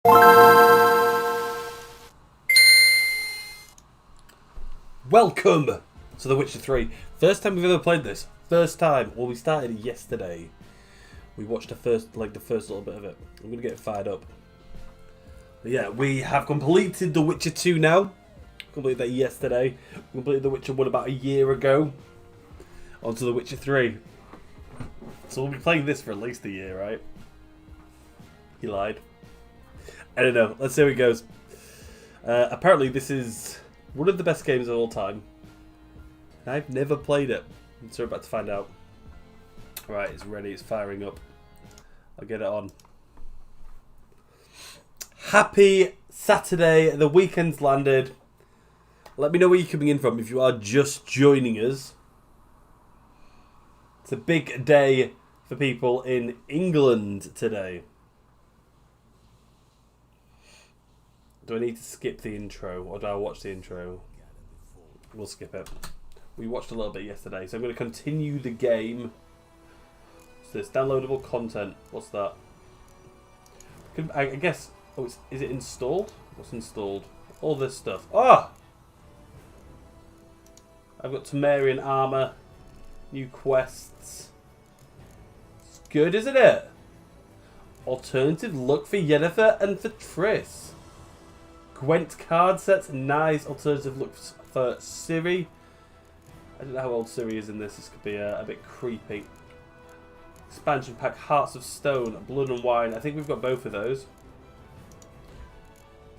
Welcome to The Witcher 3. First time we've ever played this. First time. Well, we started yesterday. We watched the first little bit of it. I'm going to get it fired up. But yeah, we have completed The Witcher 2 now. Completed that yesterday. We completed The Witcher 1 about a year ago. On to The Witcher 3. So we'll be playing this for at least a year, right? He lied. I don't know. Let's see how it goes. Apparently this is one of the best games of all time. I've never played it. So we're about to find out. Right, it's ready. It's firing up. I'll get it on. Happy Saturday. The weekend's landed. Let me know where you're coming in from if you are just joining us. It's a big day for people in England today. Do I need to skip the intro or do I watch the intro? We'll skip it. We watched a little bit yesterday, so I'm going to continue the game. So it's downloadable content. What's that? I guess. Oh, is it installed? What's installed? All this stuff. Ah! I've got Temerian armor. New quests. It's good, isn't it? Alternative look for Yennefer and for Triss. Gwent card sets. Nice alternative look for Ciri. I don't know how old Ciri is in this. This could be a bit creepy. Expansion pack, Hearts of Stone, Blood and Wine. I think we've got both of those.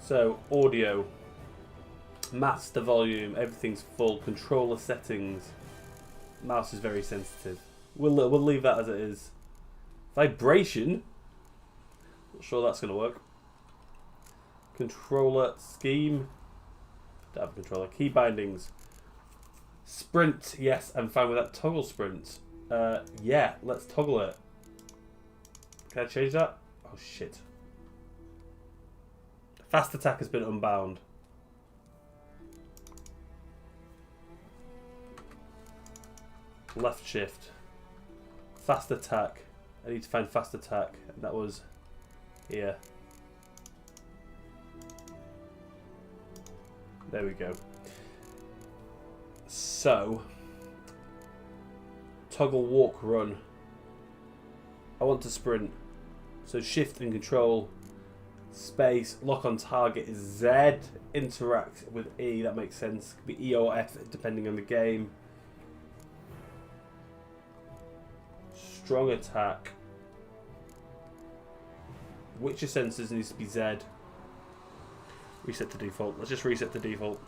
So, audio. Master volume. Everything's full. Controller settings. Mouse is very sensitive. We'll leave that as it is. Vibration. Not sure that's going to work. Controller scheme. Don't have a controller. Key bindings. Sprint. Yes, I'm fine with that. Toggle sprint. Yeah, let's toggle it. Can I change that? Oh shit. Fast attack has been unbound. Left shift. Fast attack. I need to find fast attack. And that was here. There we go. So, toggle walk run. I want to sprint. So shift and control. Space. Lock on target is Z. Interact with E. That makes sense. Could be E or F depending on the game. Strong attack. Witcher sensors needs to be Z. Reset to default. Let's just reset to default.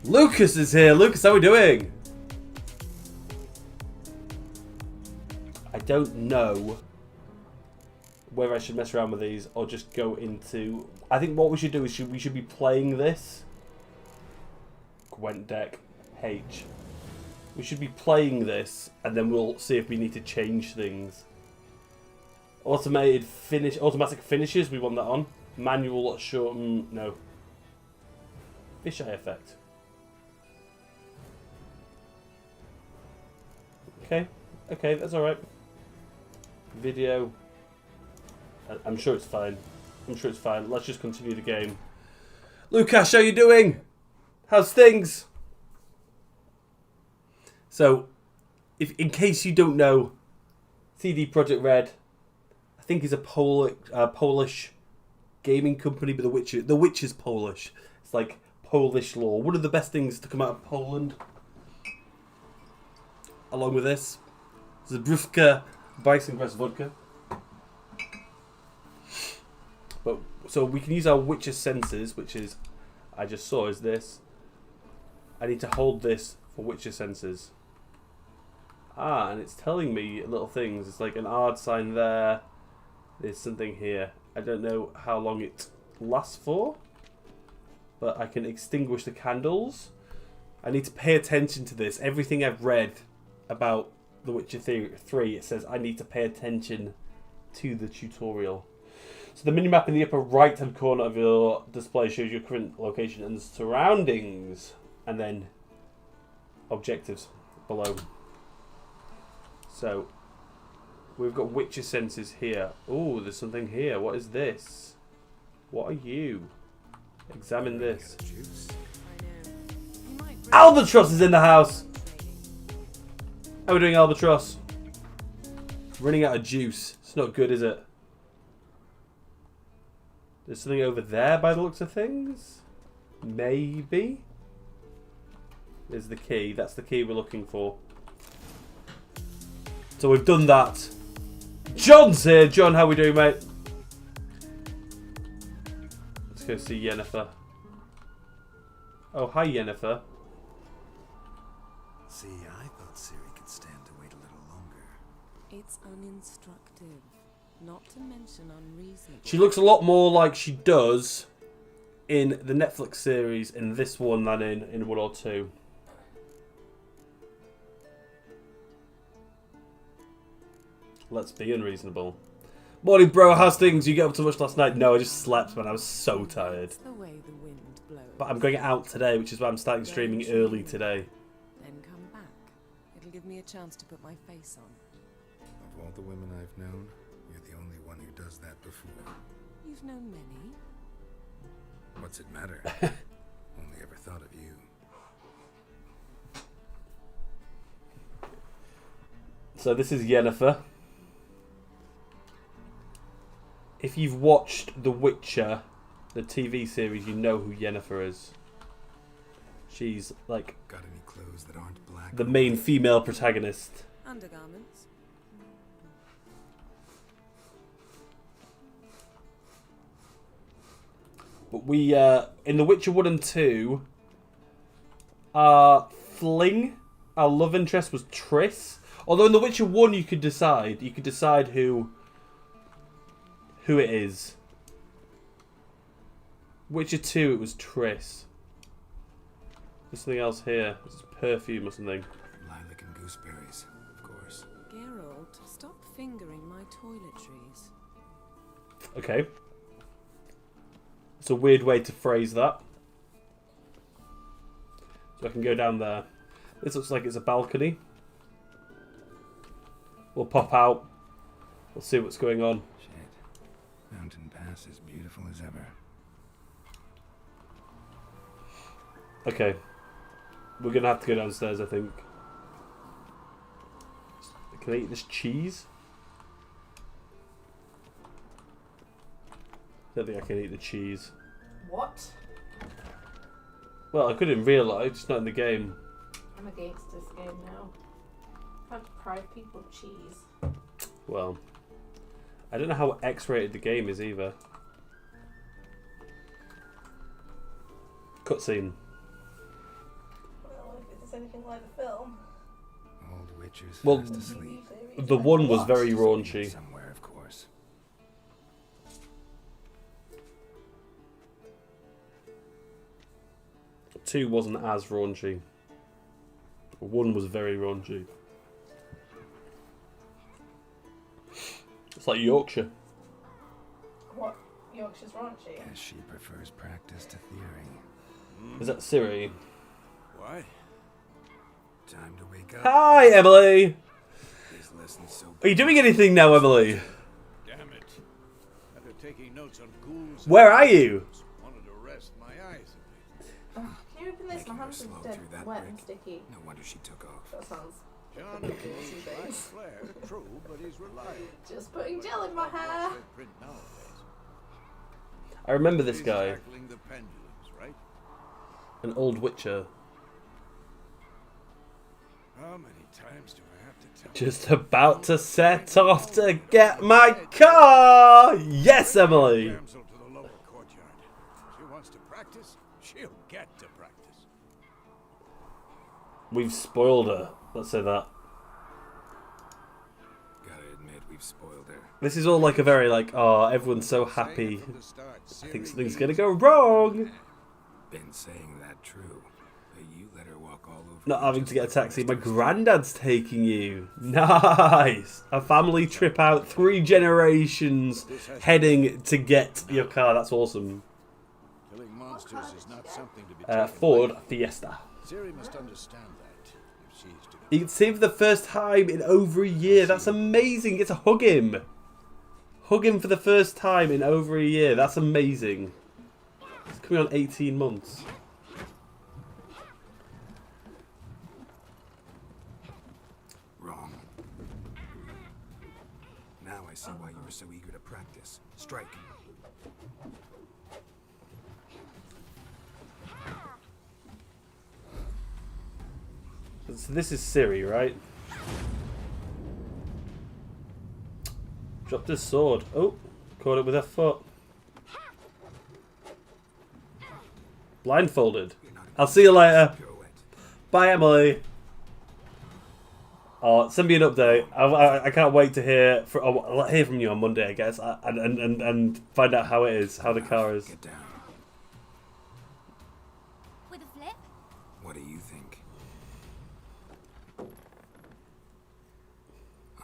Lucas is here. Lucas, how are we doing? I don't know whether I should mess around with these or just go into... I think what we should do is we should be playing this. Gwent deck. H. We should be playing this and then we'll see if we need to change things. Automatic finishes, we want that on. Manual short, no. Fisheye effect. Okay, that's alright. Video. I'm sure it's fine. Let's just continue the game. Lucas, how you doing? How's things? So, in case you don't know, CD Projekt Red, I think is a Polish gaming company, but The Witcher's Polish. It's like Polish law. One of the best things to come out of Poland. Along with this, Zabrówka Bajsengress Vodka. But so we can use our Witcher senses, which is I just saw is this. I need to hold this for Witcher senses. Ah, and it's telling me little things. It's like an odd sign there. There's something here. I don't know how long it lasts for, but I can extinguish the candles. I need to pay attention to this. Everything I've read about The Witcher 3, it says I need to pay attention to the tutorial. So the minimap in the upper right hand corner of your display shows your current location and surroundings, and then objectives. below. So, we've got Witcher senses here. Oh, there's something here. What is this? What are you? Examine this. Albatross is in the house! How are we doing, Albatross? Running out of juice. It's not good, is it? There's something over there by the looks of things? Maybe? There's the key. That's the key we're looking for. So we've done that. John's here. John, how we doing, mate? Let's go see Yennefer. Oh, hi, Yennefer. See, I thought Ciri could stand to wait a little longer. It's uninstructive, not to mention unreasonable. She looks a lot more like she does in the Netflix series in this one than in 1 or 2. Let's be unreasonable. Morning, bro. How's things? You get up too much last night? No, I just slept, man. I was so tired. It's the way the wind blows. But I'm going out today, which is why I'm starting streaming early today. Then come back. It'll give me a chance to put my face on. Of all the women I've known, you're the only one who does that before. You've known many. What's it matter? Only ever thought of you. So this is Yennefer. If you've watched The Witcher, the TV series, you know who Yennefer is. She's like Got any clothes that aren't black? the main female protagonist. Undergarments. But we, in The Witcher 1 and 2, our fling, our love interest was Triss. Although in The Witcher 1 you could decide who it is. Witcher 2 it was Triss. There's something else here. This is perfume or something. Lilac and gooseberries, of course. Geralt, stop fingering my toiletries. Okay. It's a weird way to phrase that. So I can go down there. This looks like it's a balcony. We'll pop out. We'll see what's going on. Shit. Mountain Pass is beautiful as ever. Okay. We're going to have to go downstairs, I think. Can I eat this cheese? I don't think I can eat the cheese. What? Well, I could in real life, just not in the game. I'm against this game now. How to deprive people of cheese. Well, I don't know how X-rated the game is either. Cutscene. Well, if it's anything like the film. Old witches Well, fast asleep. The one was very She's raunchy. somewhere, of course. 2 wasn't as raunchy. 1 was very raunchy. It's like Yorkshire. What? Yorkshire's raunchy? Guess she prefers practice to theory. Is that Siri? What? Time to wake up. Hi, Emily! These lessons so Are you doing anything now, Emily? Damn it. After taking notes on ghouls, Where are you? wanted to rest my eyes a bit. Can you open this? My Making her hands slow are dead through that wet and brick. sticky. No wonder she took off. That sounds John pretty Cage these lacks days. flair, true, but he's reliable. Just putting gel in my What's hair. that print nowadays? I remember this He's guy. tackling the pendulums, right? An old Witcher. How many times do I have to tell Just about to set off to get my car! Yes, Emily! damsel to the lower courtyard? She wants to practice, she'll get to practice. We've spoiled her. Let's say that. Gotta admit, we've spoiled her. This is all like a very like, oh, everyone's so happy. I think something's gonna go wrong. Been saying that true. But you let her walk all over. Not me having just to get a like taxi. the My rest of us. granddad's taking you. Nice. A family trip out. 3 generations heading to get your car. That's awesome. Killing monsters is not something to be Ford Fiesta. Ciri must understand that. If She's to You can see him for the first time in over a year. That's amazing. You get to hug him. Hug him for the first time in over a year. That's amazing. It's coming on 18 months. Wrong. Now I see why you were so eager to practice. Strike. So this is Ciri, right? Dropped his sword. Oh, caught it with her foot. Blindfolded. I'll see you later. Pirouette. Bye, Emily. Oh, send me an update. I can't wait to hear. I'll hear from you on Monday, I guess, and find out how it is, how the car is. Get down. With a flip? What do you think?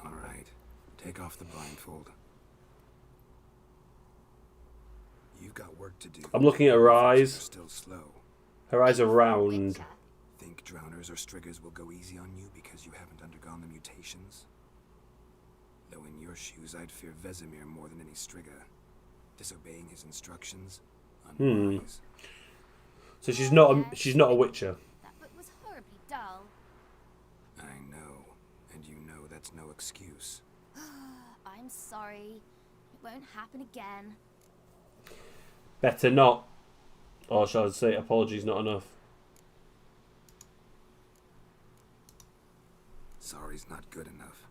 All right. Take off the blindfold. You've got work to do. I'm looking at her You're eyes. still slow. Her eyes are round. Witcher. Think drowners or striggers will go easy on you because you haven't undergone the mutations? Though in your shoes, I'd fear Vesemir more than any strigger. Disobeying his instructions? Unwise. So she's not a witcher. That book was horribly dull. I know. And you know that's no excuse. I'm sorry. It won't happen again. Better not. Or shall I say apologies not enough? Sorry's not good enough.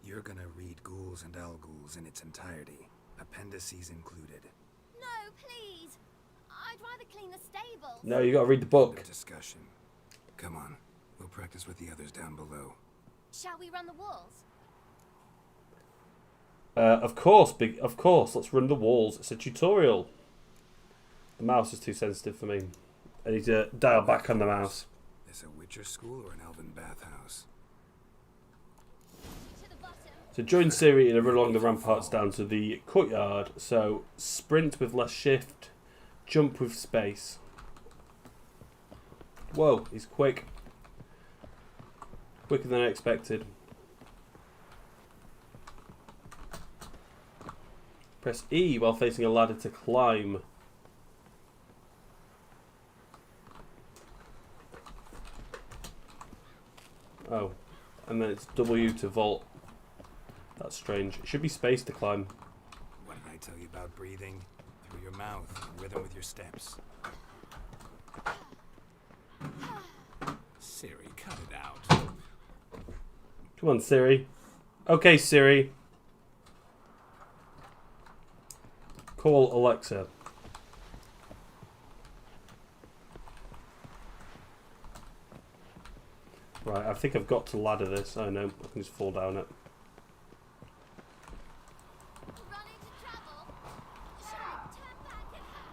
You're gonna read Ghouls and Al-Ghouls in its entirety, appendices included. No, please. I'd rather clean the stables. No, you got to read the book. End of discussion. Come on, we'll practice with the others down below. Shall we run the walls? Of course, of course. Let's run the walls. It's a tutorial. The mouse is too sensitive for me. I need to dial back on the mouse. This a Witcher school or an elven bathhouse? To the bottom. So join Ciri in a run along the ramparts down to the courtyard. So sprint with less shift, jump with space. Whoa, he's quick. Quicker than I expected. Press E while facing a ladder to climb. Oh, and then it's W to vault. That's strange. It should be space to climb. What did I tell you about breathing? Through your mouth, in rhythm with your steps. Siri, cut it out. Come on, Ciri. Okay, Ciri. Call Alexa. Right, I think I've got to ladder this. Oh no, I can just fall down it. Running to travel. Should I turn back and help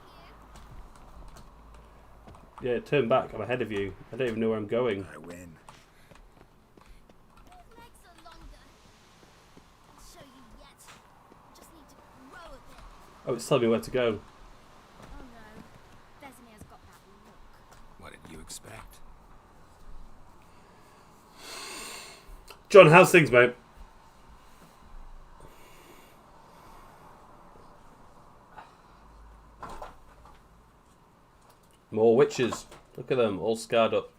you? Yeah, turn back. I'm ahead of you. I don't even know where I'm going. I win. Your legs are longer. I'll show you yet. Just need to grow a bit. Oh, it's telling me where to go. Oh no. Vesemir's got that look. What did you expect? John, how's things, mate? More witches. Look at them, all scarred up.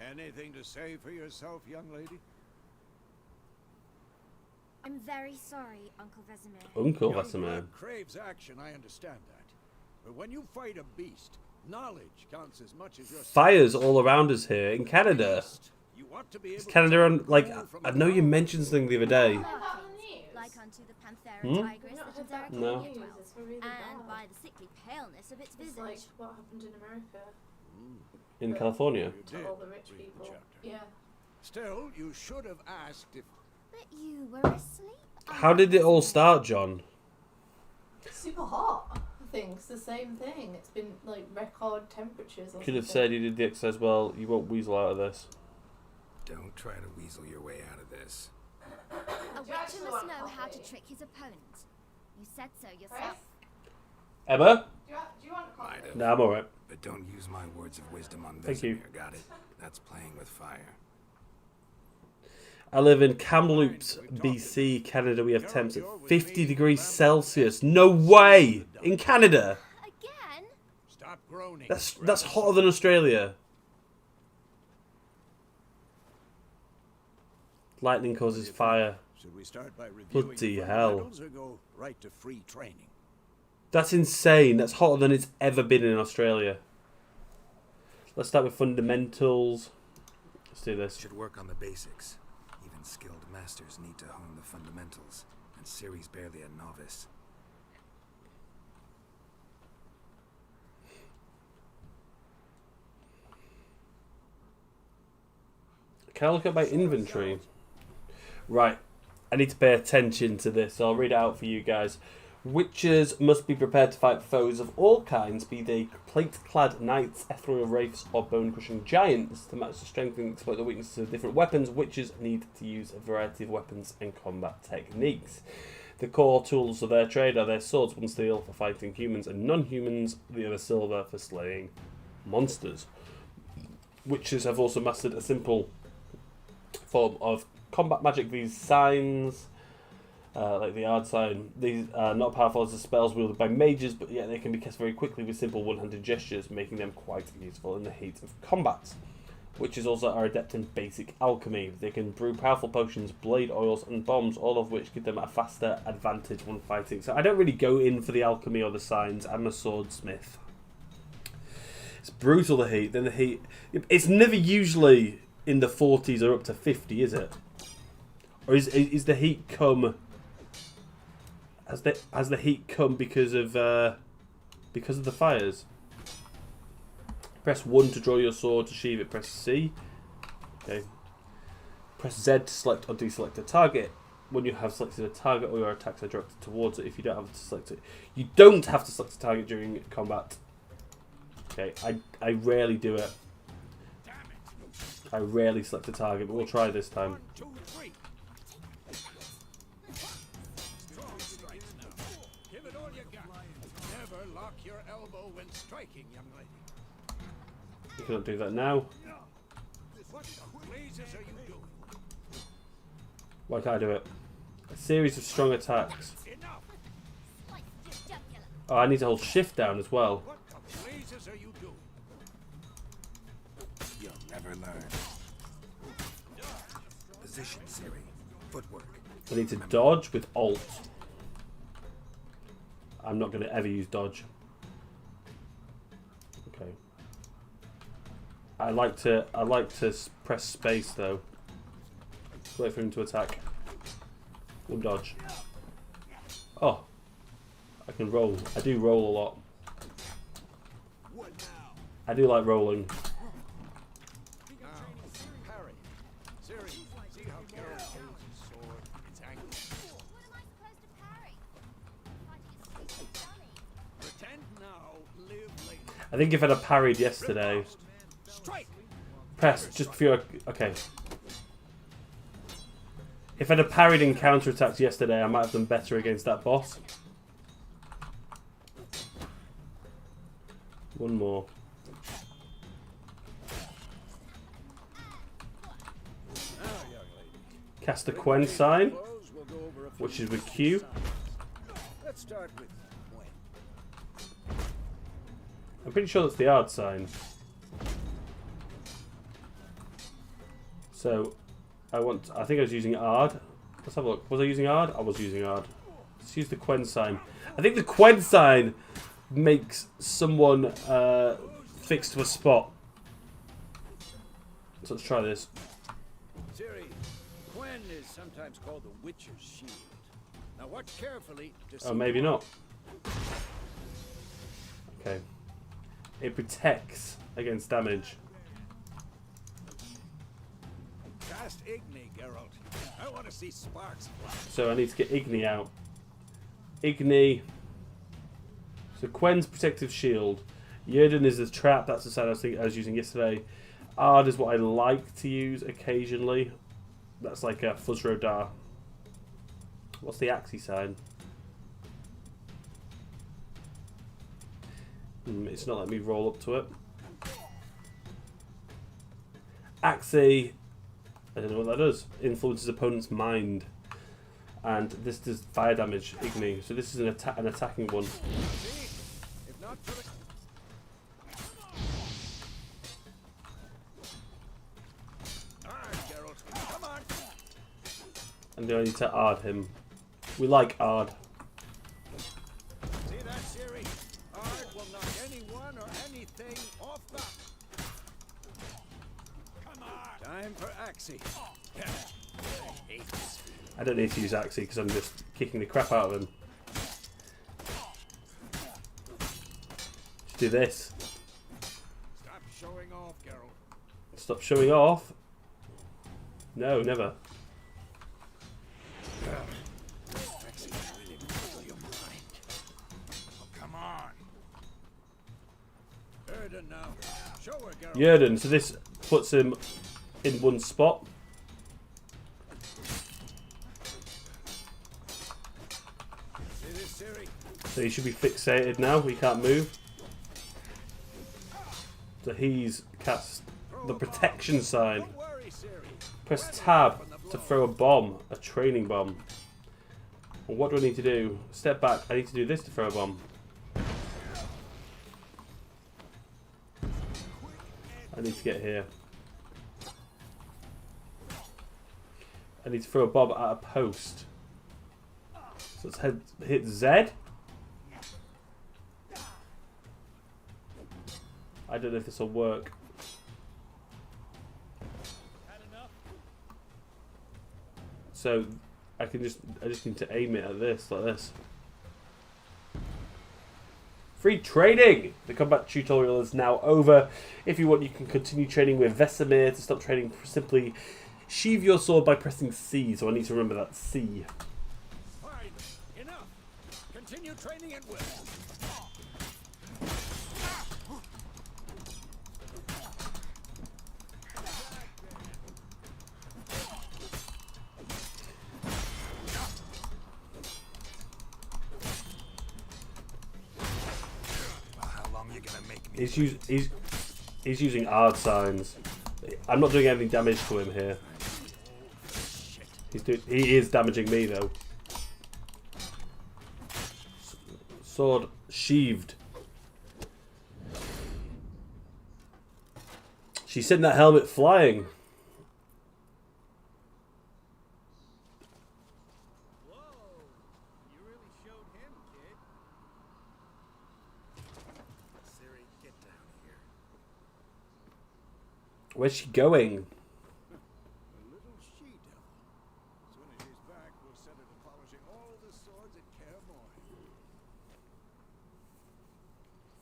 Anything to say for yourself, young lady? I'm very sorry, Uncle Vesemir. Uncle Young Vesemir. blood craves action, I understand that. But when you fight a beast, knowledge counts as much as your Fires all around us here in Canada. You ought to be able Is Canada on, to like, control from I know you above. mentioned something the other day. Like unto the Panthera Hmm? tigris that in Zerrikania No. dwells, It's really and bad. by the sickly paleness of its It's visage. like what happened in America In California. You to did all the rich read the people. chapter. Yeah. Still, you should have asked if But you were asleep. How did it all start, John? It's super hot. I think it's the same thing. It's been like record temperatures. Or Could have something. said you did the exercise well. You won't weasel out of this. Don't try to weasel your way out of this. A witcher must know how to trick his opponent. You said so yourself. Emma? Do you want Might have. Nah, I'm alright. But don't use my words of wisdom on Thank you. Vesemir, got it? That's playing with fire. I live in Kamloops, BC, Canada. We have temps at 50 degrees Celsius. No way! In Canada? Again? Stop groaning. That's hotter than Australia. Lightning causes fire. Should we start by reviewing Bloody the hell. fundamentals or go right to free training? That's insane. That's hotter than it's ever been in Australia. Let's start with fundamentals. Let's do this. Should work on the basics. Even skilled masters need to hone the fundamentals, and Ciri's barely a novice. Can I look at my inventory? Right. I need to pay attention to this, so I'll read it out for you guys. Witches must be prepared to fight foes of all kinds, be they plate-clad knights, ethereal wraiths, or bone-crushing giants. To match the strength and exploit the weaknesses of different weapons, witches need to use a variety of weapons and combat techniques. The core tools of their trade are their swords, one steel for fighting humans and non-humans, the other silver for slaying monsters. Witches have also mastered a simple form of combat magic. These signs, like the Ard sign, these are not powerful as the spells wielded by mages, but yet they can be cast very quickly with simple one-handed gestures, making them quite useful in the heat of combat. Witches also are adept in basic alchemy. They can brew powerful potions, blade oils, and bombs, all of which give them a faster advantage when fighting. So I don't really go in for the alchemy or the signs. I'm a swordsmith. It's brutal, the heat. Then the heat... It's never usually in the 40s or up to 50, is it? Or is the heat come... Has the heat come because of the fires? Press 1 to draw your sword to sheathe it. Press C. Okay. Press Z to select or deselect a target. When you have selected a target, or your attacks are directed towards it. If you don't have to select it, you don't have to select a target during combat. Okay, I rarely do it. I rarely select a target, but we'll try this time. 1, 2, 3. Strong strikes now. Give it all you got. Never lock your elbow when striking, young lady. You cannot do that now. What the blazes are you doing? Why can't I do it? A series of strong attacks. Enough! Slice your jugular. Oh, I need to hold shift down as well. What the blazes are you doing? You'll never learn. Position, Ciri. Footwork. I need to dodge with Alt. I'm not going to ever use dodge. Okay. I like to press space though. Wait for him to attack. We'll dodge. Oh, I can roll. I do roll a lot. I do like rolling. Now, parry. Ciri, see how Geralt holds his sword? It's angled. What am I supposed to parry? Fighting a stupid dummy. Pretend now, live later. I think if I'd have parried yesterday, Strike! press just before. Okay. If I'd have parried and counterattacked yesterday, I might have done better against that boss. One more. Now, young lady. Cast the Quen sign, Close, we'll go over a few which is with Q. Let's start with Quen. I'm pretty sure that's the Ard sign. So, I think I was using Ard. Let's have a look. Was I using Ard? I was using Ard. Let's use the Quen sign. I think the Quen sign makes someone fixed to a spot. So let's try this. Ciri, Quen is sometimes called the Witcher's Shield. Now watch carefully to see Oh, maybe not. Okay. It protects against damage. Cast Igni, Geralt. I want to see sparks fly. So I need to get Igni out. Igni. So Quen's protective shield. Yrden is a trap. That's the sign I was using yesterday. Ard is what I like to use occasionally. That's like a Fuzzrodar. What's the Axie sign? It's not letting me roll up to it. Axie, I don't know what that does. Influences opponent's mind. And this does fire damage, Igni. So this is an attacking one. If not for the... Alright, Geralt, come on! And I need to Ard him. We like Ard. See that, Ciri? Ard will knock anyone or anything off the... Come on! Time for Axie. I hate this. I don't need to use Axie because I'm just kicking the crap out of him. Just do this. Stop showing off, Geralt. Stop showing off. No, never. Axie really blow your mind. Oh, come on. Erden now. Show her, Geralt. Yerden, so this puts him in one spot. See this, Ciri? So he should be fixated now. He can't move. So he's cast the protection sign. Don't worry, Ciri. Press tab to throw a bomb, a training bomb. Well, what do I need to do? Step back. I need to do this to throw a bomb. I need to get here. I need to throw a bomb at a post. So let's hit Z. I don't know if this will work. So I just need to aim it at this, like this. Free training! The combat tutorial is now over. If you want, you can continue training with Vesemir. To stop training, simply sheathe your sword by pressing C. So I need to remember that C. Fine. Enough. Continue training at will. Well, how long you gonna make me? He's using Ard signs. I'm not doing any damage to him here. He is damaging me though. Sword sheathed. She sent that helmet flying. Whoa. You really showed him, kid. Ciri, get down here. Where's she going? A little she-devil. As soon as she's back, we'll set her to polishing all the swords at Kaer Morhen.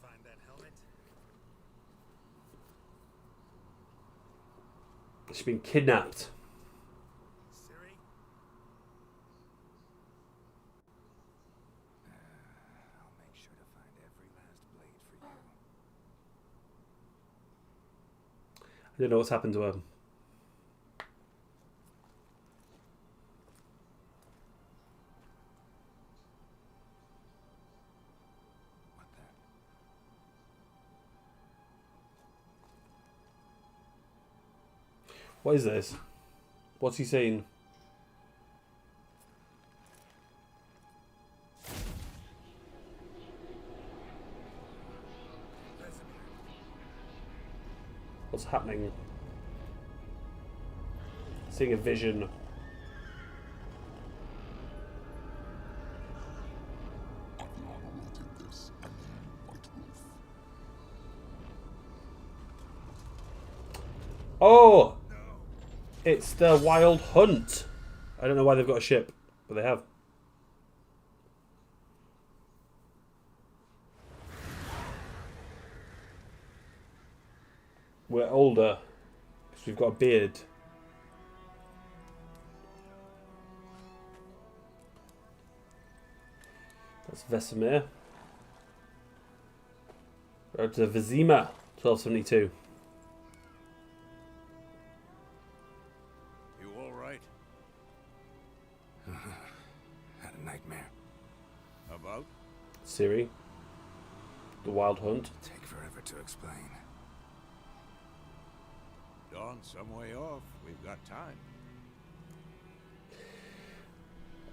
Find that helmet. She's been kidnapped. Ciri? I'll make sure to find every last blade for you. I don't know what's happened to her. What the? What is this? What's he saying? What's happening? Seeing a vision. Oh! It's the Wild Hunt. I don't know why they've got a ship, but they have. We're older because we've got a beard. That's Vesemir. Road to Vizima, 1272. You all right? Had a nightmare. About? Ciri. The Wild Hunt. Take forever to explain. Dawn's some way off. We've got time.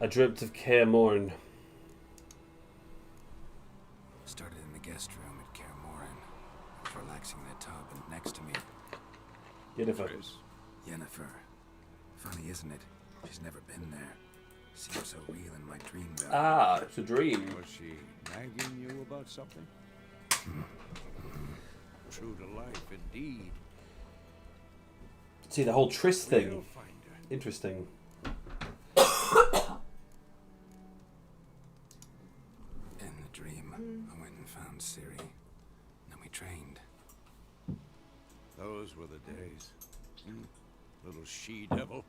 I dreamt of Kaer Morhen. Started in the guest room at Kaer Morhen. I was relaxing in the tub, and next to me, Yennefer. Chris, Yennefer. Funny, isn't it? She's never been there. Seems so real in my dream, though. Ah, it's a dream. was she nagging you about something? True to life, indeed. See, the whole Triss We'll thing. find her. Interesting. In the dream, I went and found Ciri. Then we trained. Those were the days. Little she-devil.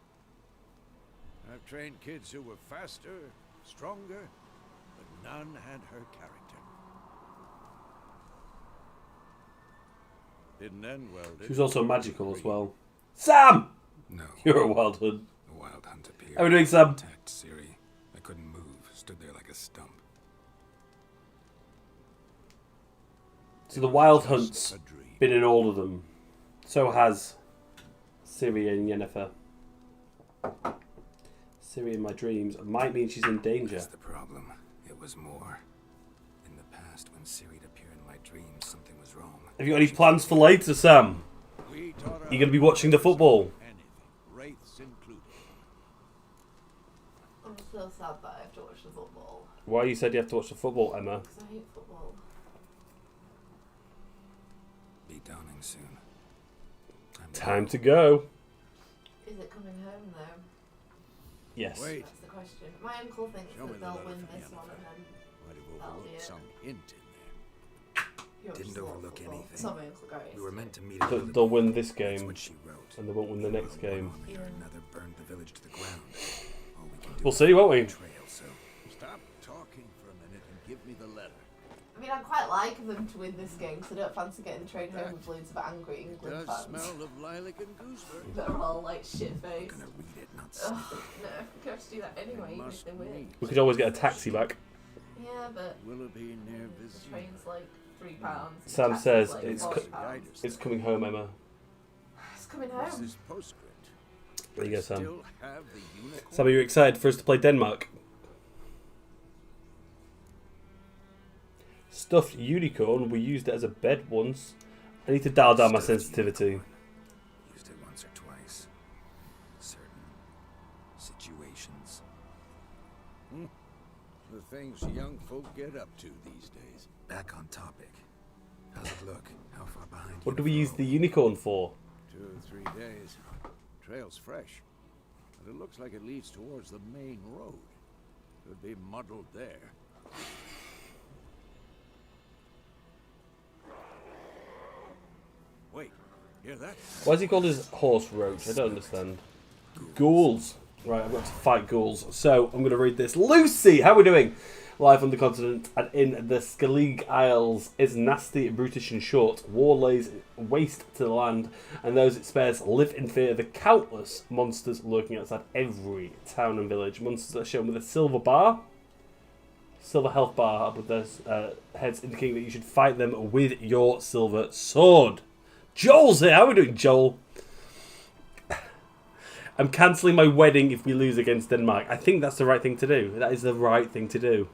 I've trained kids who were faster, stronger, but none had her character. Didn't end well, did She was it? also magical as well. Sam! No. You're a Wild Hunt. The Wild Hunt appeared. How are we doing, Sam? Attacked Ciri. I couldn't move. Stood there like a stump. So the Wild Just Hunt's a dream. been in all of them. So has Ciri and Yennefer. Ciri in my dreams might mean she's in danger. That's the problem. It was more. In the past, when Ciri'd appear in my dreams, something was wrong. Have you got any plans for later, Sam? We taught her You going to be watching the football? anything, wraiths included. I'm so sad that I have to watch the football. Why you said you have to watch the football, Emma? Because I hate football. Be dawning soon. Time to go. Is it coming home though? Yes. Wait, That's the question. My uncle thinks Show me that the they'll letter win from this Yennefer. one and then might have That'll be overlooked it. some hint in you're Didn't just a lot of overlook football. anything. It's not my uncle Gary. We were meant to meet at But they'll win this That's game, what she wrote. and they won't win the next game. One way or another burned the village to the ground. All we can do We'll is see, won't we? trail, so there. Stop talking for a minute and give me the letter. I mean, I'd quite like them to win this game because I don't fancy getting the train home with loads of angry England Does fans smell of lilac and gooseberry. that are all like shit I'm faced. gonna read it, not Ugh, sniff it. no, we have to do that anyway, even if Must they win. meet We could always get a taxi back. Yeah, but Willoughby near the Vizima. train's like £3. Sam taxi's says like it's £40. It's coming home, Emma. It's coming What's home. this postscript? There you go, Sam. Still have the unicorn? Sam, are you excited for us to play Denmark? Stuffed unicorn. We used it as a bed once. I need to dial down my Stuffed sensitivity. unicorn. Used it once or twice. Certain situations. The things young folk get up to these days. Back on topic. How's it look? How far behind? What do we use the unicorn for? 2 or 3 days. Trail's fresh. But it looks like it leads towards the main road. Could be muddled there. Wait, hear that? Why is he called his horse Roach? I don't understand. Ghouls. Right, I've got to fight ghouls. So, I'm going to read this. Lucy, how are we doing? Live on the continent and in the Skellige Isles is nasty, brutish and short. War lays waste to the land, and those it spares live in fear of the countless monsters lurking outside every town and village. Monsters are shown with a silver health bar up with their heads, indicating that you should fight them with your silver sword. Joel's here. How are we doing, Joel? I'm cancelling my wedding if we lose against Denmark. I think that's the right thing to do. That is the right thing to do.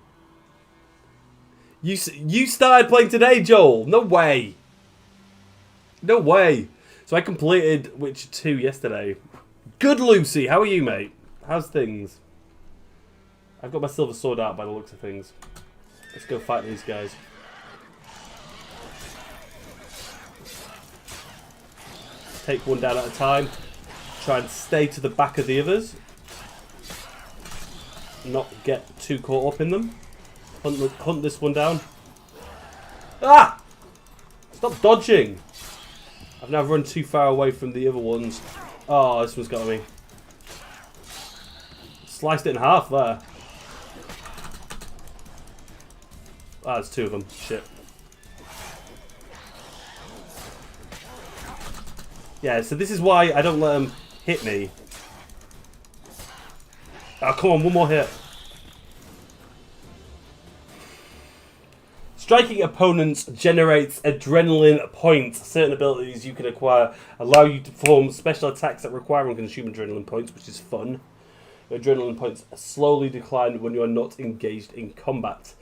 You started playing today, Joel. No way. No way. So I completed Witcher 2 yesterday. Good, Lucy. How are you, mate? How's things? I've got my silver sword out by the looks of things. Let's go fight these guys. Take one down at a time. Try and stay to the back of the others. Not get too caught up in them. Hunt this one down. Ah! Stop dodging! I've now run too far away from the other ones. Oh, this one's got me. Sliced it in half there. Ah, there's 2 of them. Shit. Yeah, so this is why I don't let them hit me. Oh, come on, one more hit. Striking opponents generates adrenaline points. Certain abilities you can acquire allow you to perform special attacks that require and consume adrenaline points, which is fun. Your adrenaline points slowly decline when you are not engaged in combat.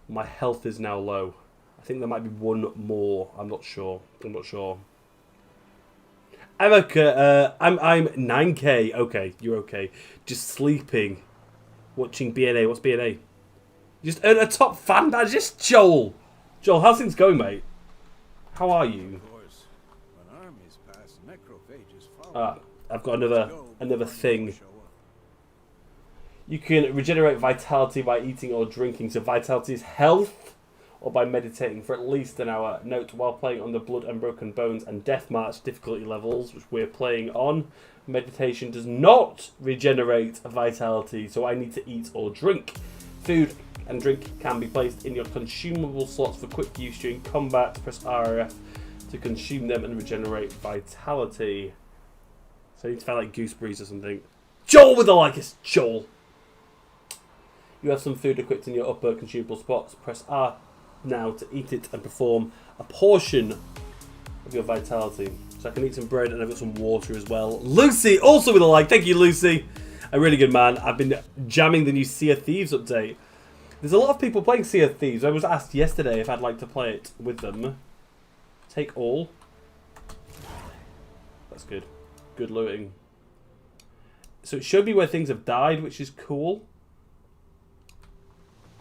My health is now low. I think there might be one more. I'm not sure. I'm okay. I'm 9k. Okay, you're okay. Just sleeping, watching BNA. What's BNA? Just earn a top fan badge. Just Joel. Joel, how's things going, mate? How are you? Of course, when armies pass, necrophages follow. I've got another thing. You can regenerate vitality by eating or drinking. So vitality is health, or by meditating for at least an hour. Note, while playing on the Blood and Broken Bones and Death March difficulty levels, which we're playing on, meditation does not regenerate vitality, so I need to eat or drink. Food and drink can be placed in your consumable slots for quick use during combat. Press RF to consume them and regenerate vitality. So I need to find like gooseberries or something. Joel with the likest, Joel! You have some food equipped in your upper consumable spots. Press R now to eat it and perform a portion of your vitality. So I can eat some bread and I've got some water as well. Lucy, also with a like. Thank you, Lucy. A really good man. I've been jamming the new Sea of Thieves update. There's a lot of people playing Sea of Thieves. I was asked yesterday if I'd like to play it with them. Take all. That's good. Good looting. So it showed me where things have died, which is cool.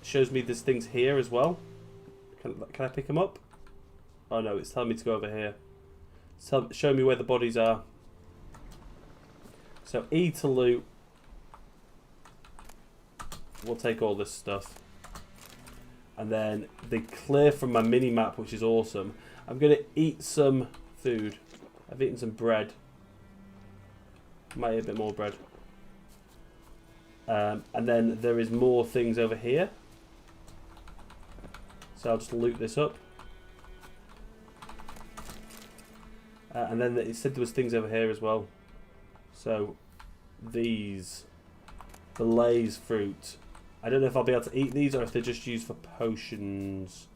It shows me there's things here as well. Can I pick them up? Oh no, it's telling me to go over here. Show me where the bodies are. So E to loot. We'll take all this stuff. And then they clear from my mini-map, which is awesome. I'm going to eat some food. I've eaten some bread. Might eat a bit more bread. And then there is more things over here. So I'll just loot this up. And then it said there was things over here as well. So these. The Lay's fruit. I don't know if I'll be able to eat these or if they're just used for potions.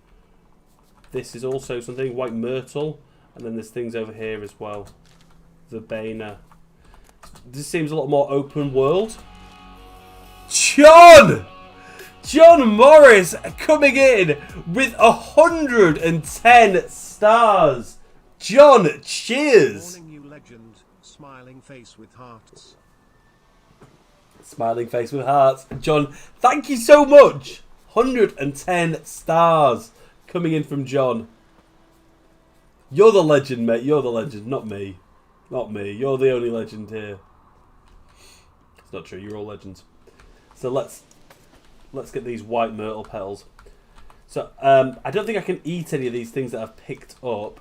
This is also something, white myrtle. And then there's things over here as well. Verbena. This seems a lot more open world. John! John Morris coming in with 110 stars. John, cheers! Morning, you legend. Smiling face with hearts. Smiling face with hearts. John, thank you so much. 110 stars coming in from John. You're the legend, mate. You're the legend, not me. Not me. You're the only legend here. It's not true. You're all legends. So let's get these white myrtle petals. So I don't think I can eat any of these things that I've picked up.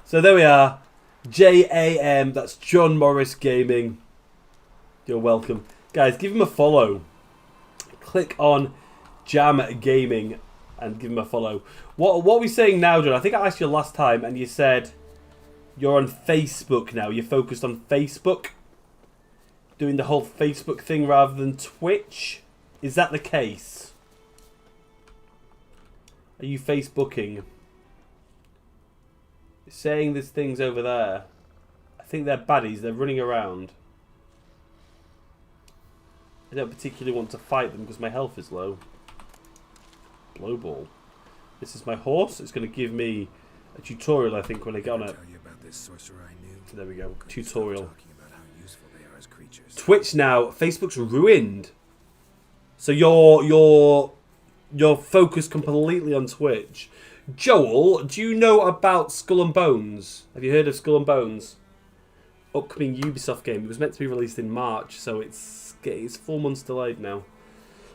So there we are. JAM, that's John Morris Gaming. You're welcome. Guys, give him a follow. Click on Jam Gaming and give him a follow. What are we saying now, John? I think I asked you last time and you said you're on Facebook now. You're focused on Facebook. Doing the whole Facebook thing rather than Twitch. Is that the case? Are you Facebooking? Saying there's things over there. I think they're baddies. They're running around. I don't particularly want to fight them because my health is low. Blowball. This is my horse. It's going to give me a tutorial, I think, when I get on it. Tell you about this sorcerer I knew. There we go. Couldn't Tutorial. stop talking about how useful they are as creatures. Twitch now. Facebook's ruined. So you're focused completely on Twitch. Joel, do you know about Skull and Bones? Have you heard of Skull and Bones? Upcoming Ubisoft game. It was meant to be released in March, so it's 4 months delayed now.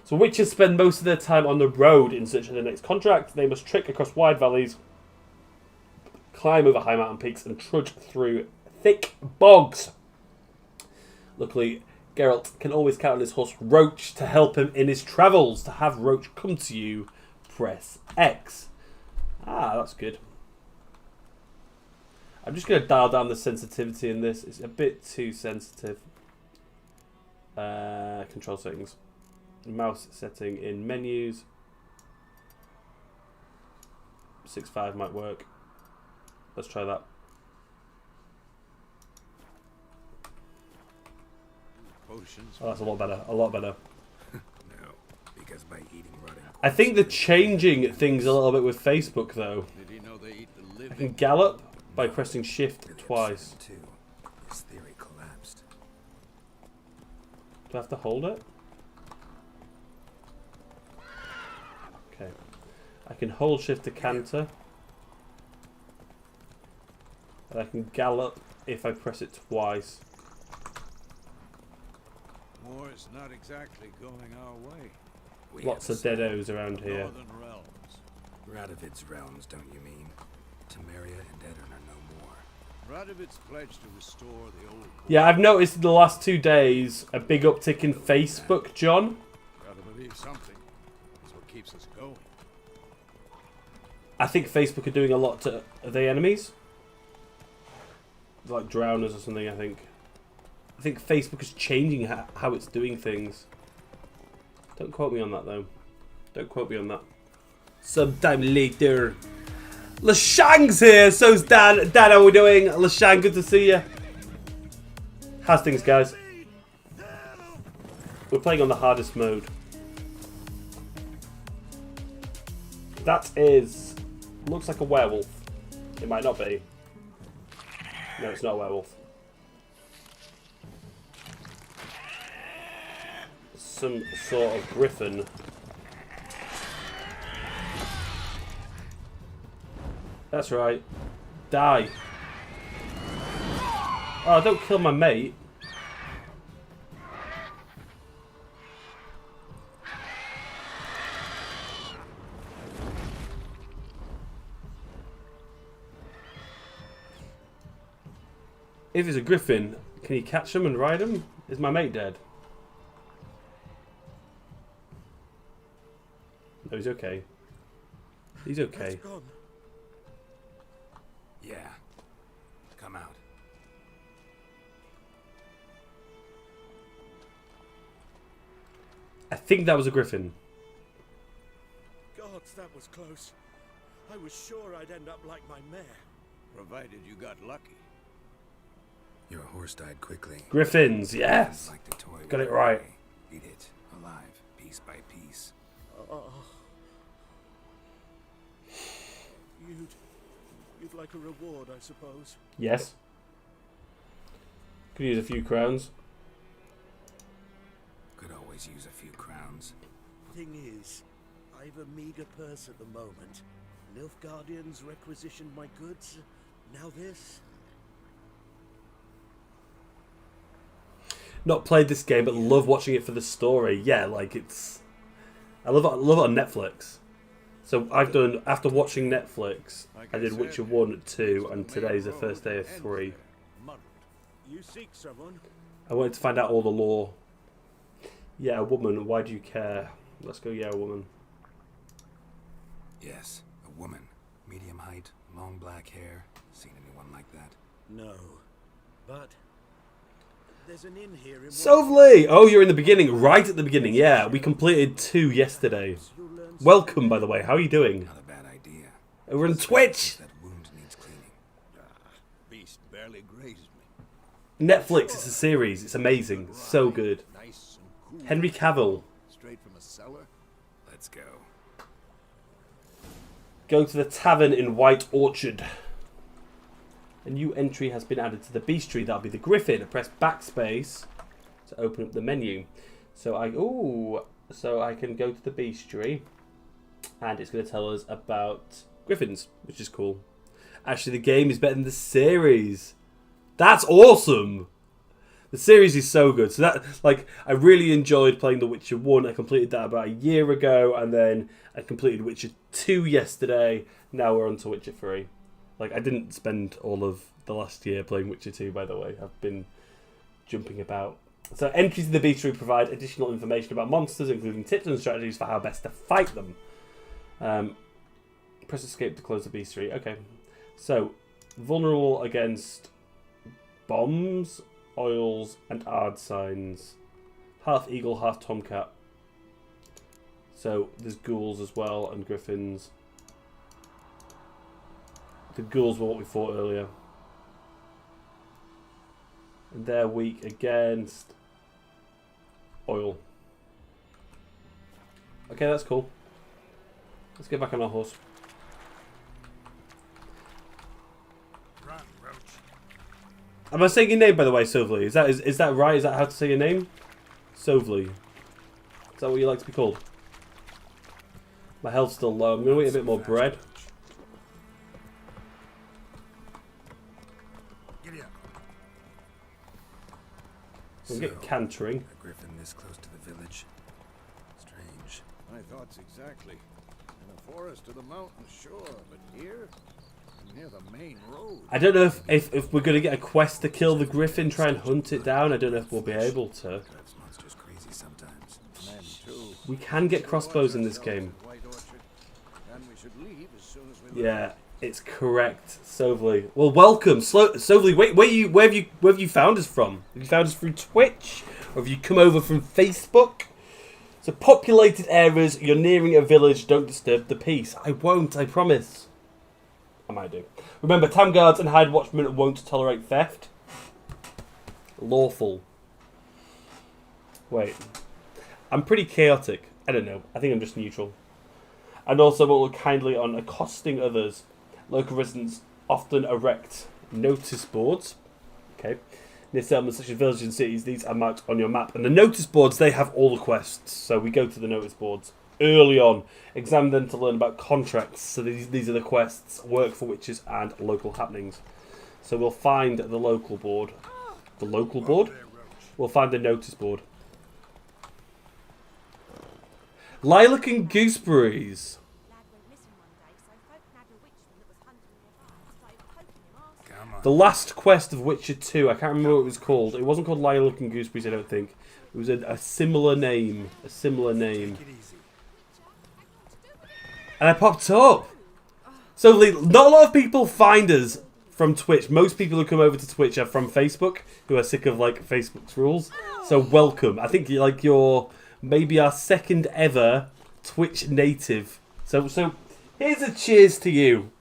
So witchers spend most of their time on the road in search of their next contract. They must trek across wide valleys, climb over high mountain peaks, and trudge through thick bogs. Luckily, Geralt can always count on his horse Roach to help him in his travels. To have Roach come to you, press X. Ah, that's good. I'm just going to dial down the sensitivity in this. It's a bit too sensitive. Control settings. Mouse setting in menus. 6.5 might work. Let's try that. Potions. Oh, that's a lot better. A lot better. No, because by eating rotting I think they're changing things a little bit with Facebook though. Did he know they eat the I living? can gallop by pressing shift really twice. upsetting, too. His theory collapsed. Do I have to hold it? Okay. I can hold shift to canter. And I can gallop if I press it twice. War is not exactly going our way. We Lots have of deados around here. Northern realms. Radovid's realms, don't you mean? Temeria and Edirn are no more. Radovid's pledged to restore the old. Yeah, I've noticed in the last 2 days a big uptick in Facebook, John. Gotta believe something. Is what keeps us going. I think Facebook are doing a lot to... Are they enemies? Like drowners or something, I think. I think Facebook is changing how it's doing things. Don't quote me on that, though. Don't quote me on that. Sometime later. Lashang's here, so's Dan. Dan, how are we doing? Lashang, good to see you. How's things, guys? We're playing on the hardest mode. That is... Looks like a werewolf. It might not be. No, it's not a werewolf. Some sort of griffin. That's right. Die. Oh, don't kill my mate. If it's a griffin, can you catch him and ride him? Is my mate dead? No, he's okay. He's okay. Yeah. Come out. I think that was a griffin. Gods, that was close. I was sure I'd end up like my mare. Provided you got lucky. Your horse died quickly. Griffins, yes! Like the toy Got it we right. play. Eat it alive, piece by piece. Oh. You'd like a reward, I suppose. Yes. Could use a few crowns. Could always use a few crowns. Thing is, I've a meager purse at the moment. Nilfgaardians requisitioned my goods. Now this. Not played this game, but love watching it for the story. Yeah, like it's... I love it on Netflix. So I've done, after watching Netflix, I did Witcher 1, 2, and today's the first day of 3. You seek someone? I wanted to find out all the lore. Yeah, a woman, why do you care? Let's go, yeah, a woman. Yes, a woman. Medium height, long black hair. Seen anyone like that? No. But there's an inn here in Sovely! Oh, you're in the beginning, right at the beginning. Yeah, we completed 2 yesterday. Welcome, by the way. How are you doing? Not a bad idea. Over on Twitch! That wound needs cleaning. Beast barely grazed me. Netflix, it's a series. It's amazing. So good. Nice and cool. Henry Cavill. Straight from a cellar. Let's go. Go to the tavern in White Orchard. A new entry has been added to the bestiary. That'll be the griffin. Press backspace to open up the menu. So I can go to the bestiary, and it's going to tell us about griffins, which is cool. Actually, the game is better than the series. That's awesome. The series is so good. So that, like, I really enjoyed playing The Witcher 1. I completed that about a year ago, and then I completed Witcher 2 yesterday. Now we're on to Witcher 3. Like, I didn't spend all of the last year playing Witcher 2, by the way. I've been jumping about. So entries in the bestiary provide additional information about monsters, including tips and strategies for how best to fight them. Press escape to close the bestiary. Okay. So, vulnerable against bombs, oils, and ard signs. Half eagle, half tomcat. So there's ghouls as well and griffins. The ghouls were what we fought earlier. And they're weak against oil. Okay, that's cool. Let's get back on our horse. Run, Roach. Am I saying your name, by the way, Sovely? Is that right? Is that how to say your name? Sovely. Is that what you like to be called? My health's still low. I'm going to eat a bit more bread. Giddy up. We'll get cantering. A griffin this close to the village. Strange. My thoughts exactly. In the forest or the mountains, sure, but here, near the main road. I don't know if we're going to get a quest to kill the griffin, try and hunt it down. I don't know if we'll be able to. Drives monsters crazy sometimes. Men too. We can get crossbows in this game. White Orchard, and we should leave as soon as we Yeah, it's correct, Sovely. Well, welcome, Sovely. Where have you found us from? Have you found us through Twitch, or have you come over from Facebook? So populated areas. You're nearing a village. Don't disturb the peace. I won't. I promise. I might do. Remember, town guards and hide watchmen won't tolerate theft. Lawful. Wait. I'm pretty chaotic. I don't know. I think I'm just neutral. And also will look kindly on accosting others. Local residents often erect notice boards. Okay. Near settlements such as villages and cities, these are marked on your map. And the notice boards, they have all the quests. So we go to the notice boards early on. Examine them to learn about contracts. So these are the quests, work for witches, and local happenings. So we'll find the local board. The local board? We'll find the notice board. Lilac and gooseberries. Come on. The last quest of Witcher 2. I can't remember what it was called. It wasn't called Lilac and Gooseberries, I don't think. It was a similar name. A similar name. Take it easy. And I popped up. So not a lot of people find us from Twitch. Most people who come over to Twitch are from Facebook, who are sick of like Facebook's rules. So welcome. I think you're maybe our second ever Twitch native. So here's a cheers to you.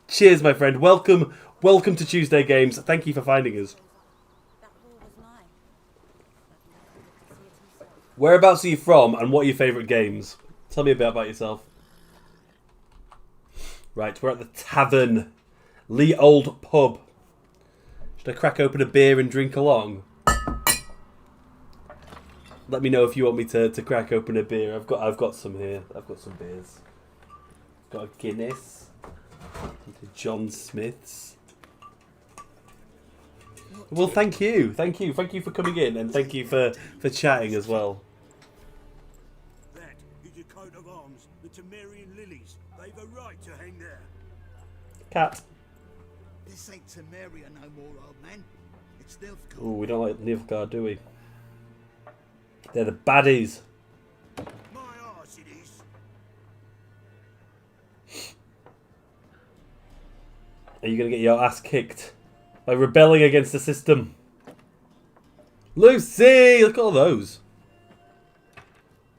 Cheers, my friend. Welcome to Tuesday Games. Thank you for finding us. Whereabouts are you from, and what are your favourite games? Tell me a bit about yourself. Right, we're at the tavern. Lee Old Pub. Should I crack open a beer and drink along? Let me know if you want me to crack open a beer. I've got some here. I've got some beers. Got a Guinness. John Smith's. Well, thank you for coming in, and thank you for chatting as well. That is your coat of arms, the Temerian lilies. They've a right to hang there. Cat. This ain't Temeria no more, old man. It's Nilfgaard. Ooh, we don't like Nilfgaard, do we? They're the baddies. My arse it is. Are you going to get your ass kicked by rebelling against the system? Lucy! Look at all those.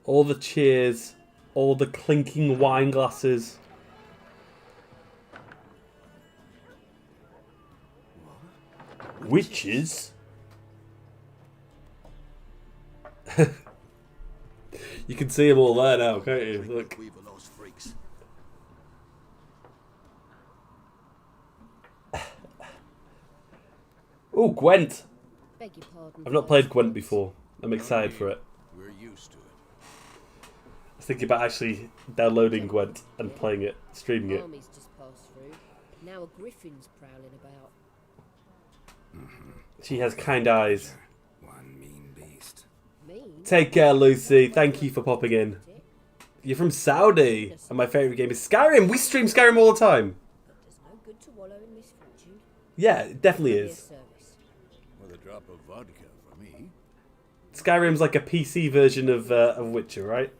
All the cheers. All the clinking wine glasses. Witches? You can see them all there now, can't you? Look. We've lost freaks. Oh, Gwent. Beg your pardon. I've not played Gwent before. I'm excited for it. We're used to it. I was thinking about actually downloading Gwent and playing it, streaming it. Army's just passed through. Now a griffin's prowling about. She has kind eyes. One mean beast. Mean? Take care, Lucy. Thank you for popping in. You're from Saudi, and my favourite game is Skyrim. We stream Skyrim all the time. It does no good to wallow in misfortune. Yeah, it definitely Be a is. service. With a drop of vodka for me. Skyrim's like a PC version of Witcher, right?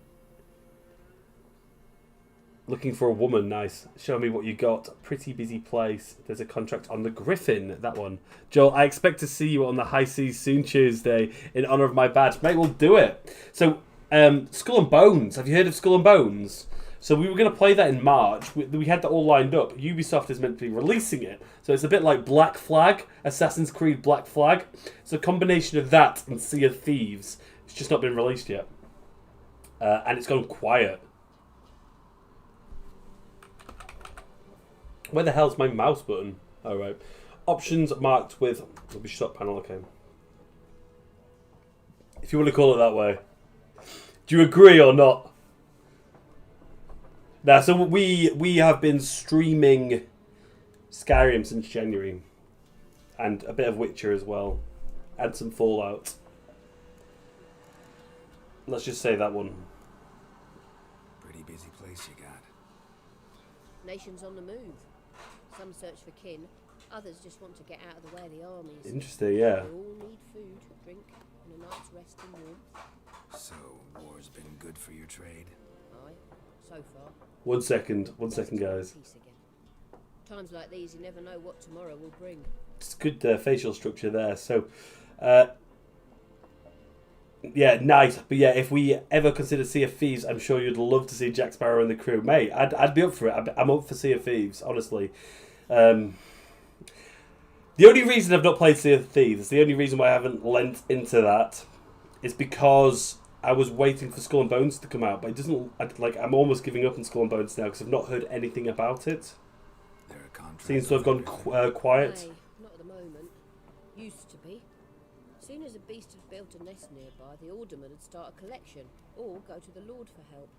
Looking for a woman, nice. Show me what you got. Pretty busy place. There's a contract on the Griffin, that one. Joel, I expect to see you on the high seas soon Tuesday in honour of my badge. Mate, we'll do it. So, Skull and Bones. Have you heard of Skull and Bones? So we were going to play that in March. We had that all lined up. Ubisoft is meant to be releasing it. So it's a bit like Black Flag, Assassin's Creed Black Flag. It's a combination of that and Sea of Thieves. It's just not been released yet. And it's gone quiet. Where the hell's my mouse button? Oh, right. Options marked with... It'll be shut panel, okay. If you want to call it that way. Do you agree or not? Now, so we have been streaming Skyrim since January. And a bit of Witcher as well. And some Fallout. Let's just say that one. Pretty busy place you got. Nations on the move. Some search for kin, others just want to get out of the way of the armies. Interesting, yeah. They all need food, drink, and a night's rest and warmth. So, war's been good for your trade? Aye, so far. One second, guys. Peace again. Times like these, you never know what tomorrow will bring. It's good facial structure there. So, yeah, nice. But yeah, if we ever consider Sea of Thieves, I'm sure you'd love to see Jack Sparrow and the crew. Mate, I'd be up for it. I'm up for Sea of Thieves, honestly. The only reason I've not played Sea of Thieves, the only reason why I haven't lent into that, is because I was waiting for Skull and Bones to come out. But it doesn't. I'm almost giving up on Skull and Bones now because I've not heard anything about it. Seems to have gone quiet. Aye, not at the moment. Used to be. As soon as a beast had built a nest nearby, the alderman would start a collection, or go to the Lord for help.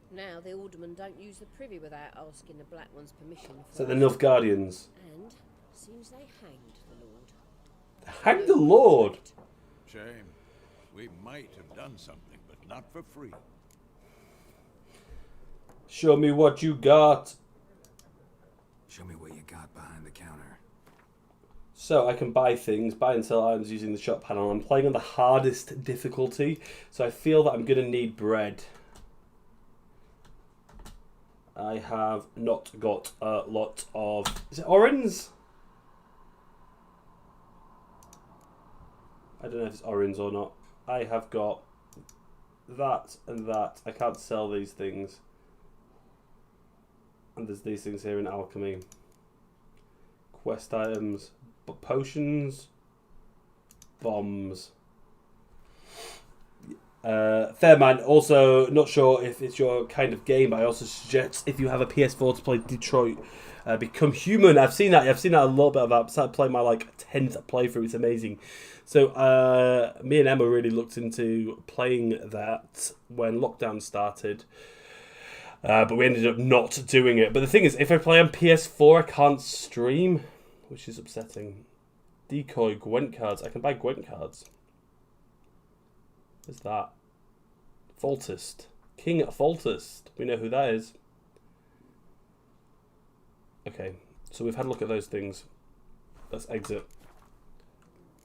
Now the aldermen don't use the privy without asking the Black One's permission. So the Nilfgaardians. And seems they hanged the Lord. Hanged the Lord? Shame. We might have done something, but not for free. Show me what you got. Show me what you got behind the counter. So I can buy things, buy and sell items using the shop panel. I'm playing on the hardest difficulty, so I feel that I'm going to need bread. I have not got a lot of... Is it orange? I don't know if it's orange or not. I have got that and that. I can't sell these things. And there's these things here in alchemy. Quest items. Potions. Bombs. Fairman, also not sure if it's your kind of game, but I also suggest if you have a PS4 to play Detroit Become Human. I've seen that a little bit of that. I started playing my 10th playthrough. It's amazing. So me and Emma really looked into playing that when lockdown started. But we ended up not doing it. But the thing is, if I play on PS4, I can't stream, which is upsetting. Decoy, Gwent cards. I can buy Gwent cards. What's that? Foltest. King Foltest. We know who that is. Okay, so we've had a look at those things. Let's exit.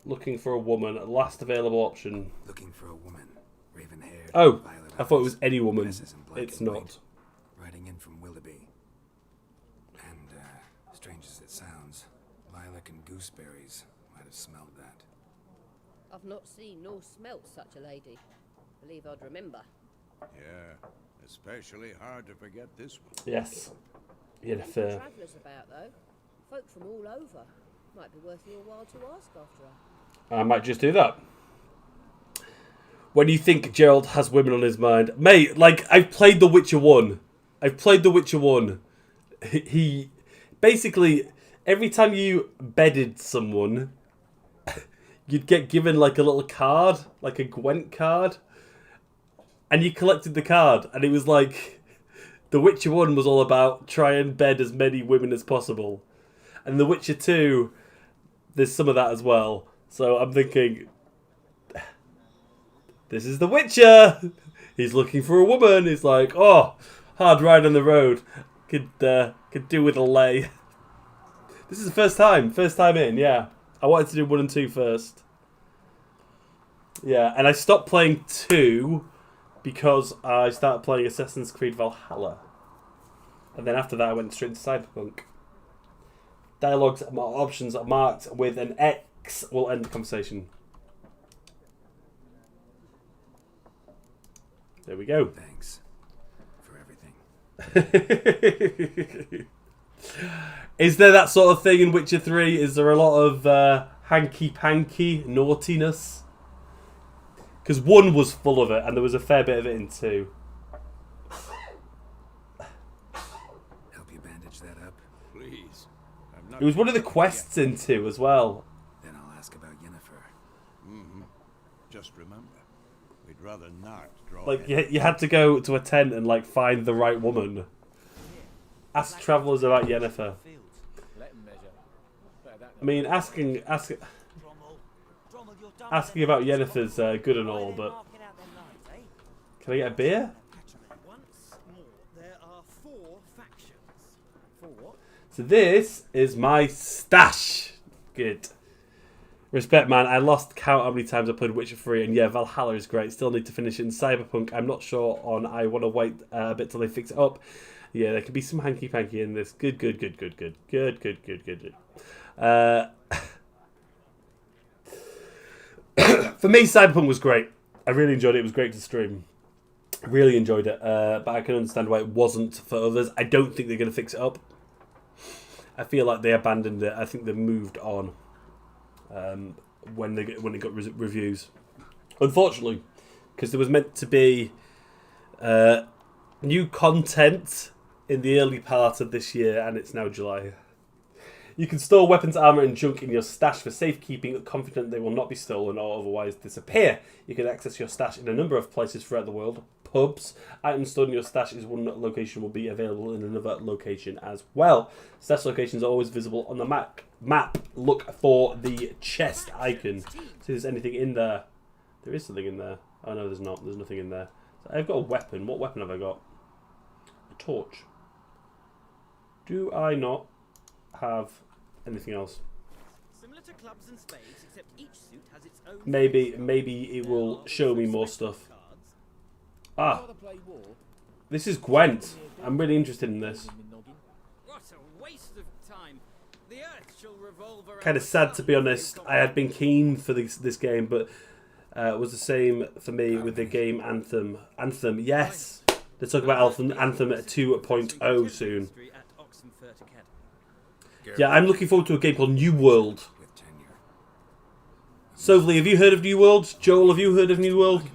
Looking for a woman. Last available option. Looking for a woman. Raven-haired. Oh, violet I thought it eyes, was any woman. dresses in black It's and not. white, riding in from Willoughby. And, strange as it sounds, lilac and gooseberries might have smelled that. I've not seen nor smelt such a lady. Believe I'd remember. Yeah, especially hard to forget this one. Yes. Yeah, Some fair. travellers about though. Folk from all over. Might be worth your while to ask after her. I might just do that. When you think Gerald has women on his mind. Mate, I've played The Witcher 1. He basically, every time you bedded someone, you'd get given a little card, like a Gwent card. And you collected the card, and it was The Witcher 1 was all about try and bed as many women as possible. And The Witcher 2, there's some of that as well. So I'm thinking, this is The Witcher. He's looking for a woman. He's like, oh, hard ride on the road. Could do with a lay. This is the first time in, yeah. I wanted to do 1 and 2 first. Yeah, and I stopped playing 2 because I started playing Assassin's Creed Valhalla. And then after that I went straight into Cyberpunk. Dialogues options are marked with an X will end the conversation. There we go. Thanks for everything. Is there that sort of thing in Witcher 3? Is there a lot of hanky-panky naughtiness? Because 1 was full of it, and there was a fair bit of it in 2. Help you bandage that up? Please. I'm not It was one of the quests in 2 as well. Then I'll ask about Yennefer. Just remember, we'd rather not draw Like, head. you had to go to a tent and, like, find the right woman. Ask travellers about Yennefer. I mean, asking about Yennefer's good and all, but can I get a beer? Once more, there are 4 factions. 4 what? So this is my stash. Good. Respect, man. I lost count how many times I played Witcher 3, and yeah, Valhalla is great. Still need to finish it in Cyberpunk. I'm not sure on. I want to wait a bit till they fix it up. Yeah, there could be some hanky-panky in this. Good. For me, Cyberpunk was great. I really enjoyed it. It was great to stream. Really enjoyed it. But I can understand why it wasn't for others. I don't think they're going to fix it up. I feel like they abandoned it. I think they moved on when they got reviews. Unfortunately, because there was meant to be new content in the early part of this year, and it's now July. You can store weapons, armor, and junk in your stash for safekeeping, confident they will not be stolen or otherwise disappear. You can access your stash in a number of places throughout the world. Pubs. Items stored in your stash is one location, will be available in another location as well. Stash locations are always visible on the map. Look for the chest icon. See if there's anything in there. There is something in there. Oh no, there's not. There's nothing in there. So I've got a weapon. What weapon have I got? A torch. Do I not have anything else? Similar to clubs and spades, except each suit has its own. Maybe it will show me more stuff. Ah, this is Gwent. I'm really interested in this. What a waste of time. The earth shall revolve around. Kind of sad, to be honest. I had been keen for this game, but it was the same for me with the game Anthem. Anthem, yes. They're talking about Anthem at 2.0 soon. Yeah, I'm looking forward to a game called New World. Sovely, have you heard of New World? Joel, have you heard of New World?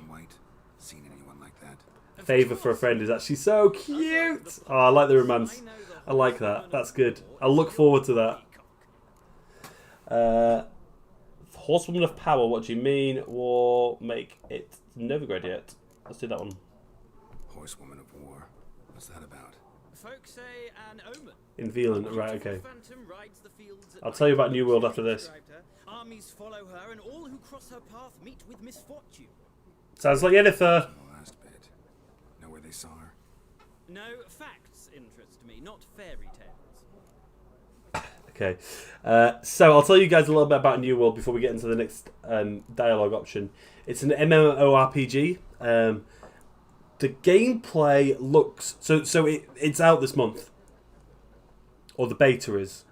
Favour for a Friend is actually so cute. Oh, I like the romance. I like that. That's good. I'll look forward to that. Horsewoman of Power, what do you mean? War, make it Novigrad yet. Let's do that one. Horsewoman of War. What's that about? Folks say an omen. In Veland, right, okay. I'll tell you about New World after this. Armies follow her, and all who cross her path meet with misfortune. Sounds like Yennefer. Know where they saw her? No, facts interest me, not fairy tales. Okay, so I'll tell you guys a little bit about New World before we get into the next dialogue option. It's an MMORPG. The gameplay looks so it's out this month, or the beta is.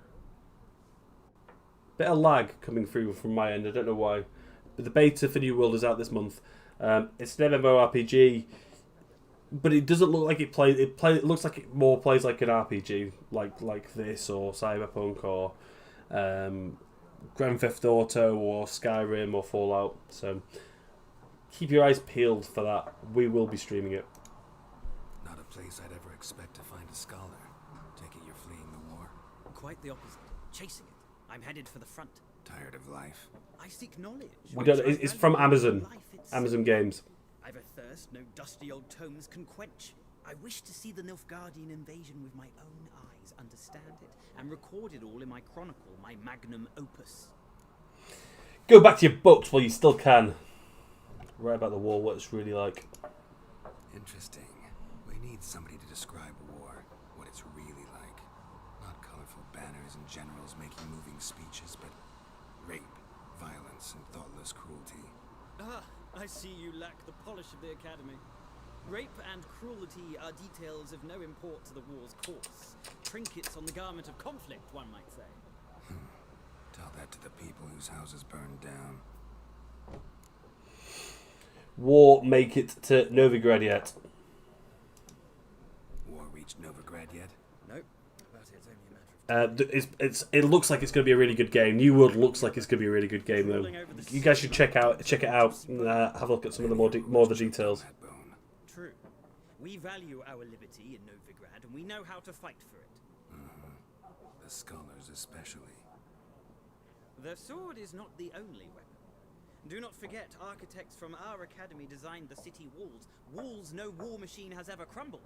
Bit of lag coming through from my end. I don't know why, but the beta for New World is out this month. It's an MMORPG. But it doesn't look like it plays. It looks like it more plays like an RPG, like this or Cyberpunk or Grand Theft Auto or Skyrim or Fallout. So keep your eyes peeled for that. We will be streaming it. Not a place I'd ever expect to find a scholar. Take it you're fleeing the war. Quite the opposite. Chasing it. I'm headed for the front. Tired of life. I seek knowledge. It's from Amazon. Amazon Games. I've a thirst no dusty old tomes can quench. I wish to see the Nilfgaardian invasion with my own eyes, understand it, and record it all in my chronicle, my magnum opus. Go back to your books while you still can. Write about the war, what it's really like. Interesting. We need somebody to describe war, what it's really like. Not colorful banners and generals making moving speeches, but rape, violence, and thoughtless cruelty. Ah, I see you lack the polish of the academy. Rape and cruelty are details of no import to the war's course. Trinkets on the garment of conflict, one might say. Tell that to the people whose houses burned down. War make it to Novigrad yet? War reached Novigrad yet? Nope. But it's only a matter of It looks like it's going to be a really good game. New World looks like it's going to be a really good game, though. You guys should check it out. Have a look at some of the more of the details. true. We value our liberty in Novigrad, and we know how to fight for it. The scholars especially. The sword is not the only weapon. Do not forget, architects from our academy designed the city walls. Walls no war machine has ever crumbled.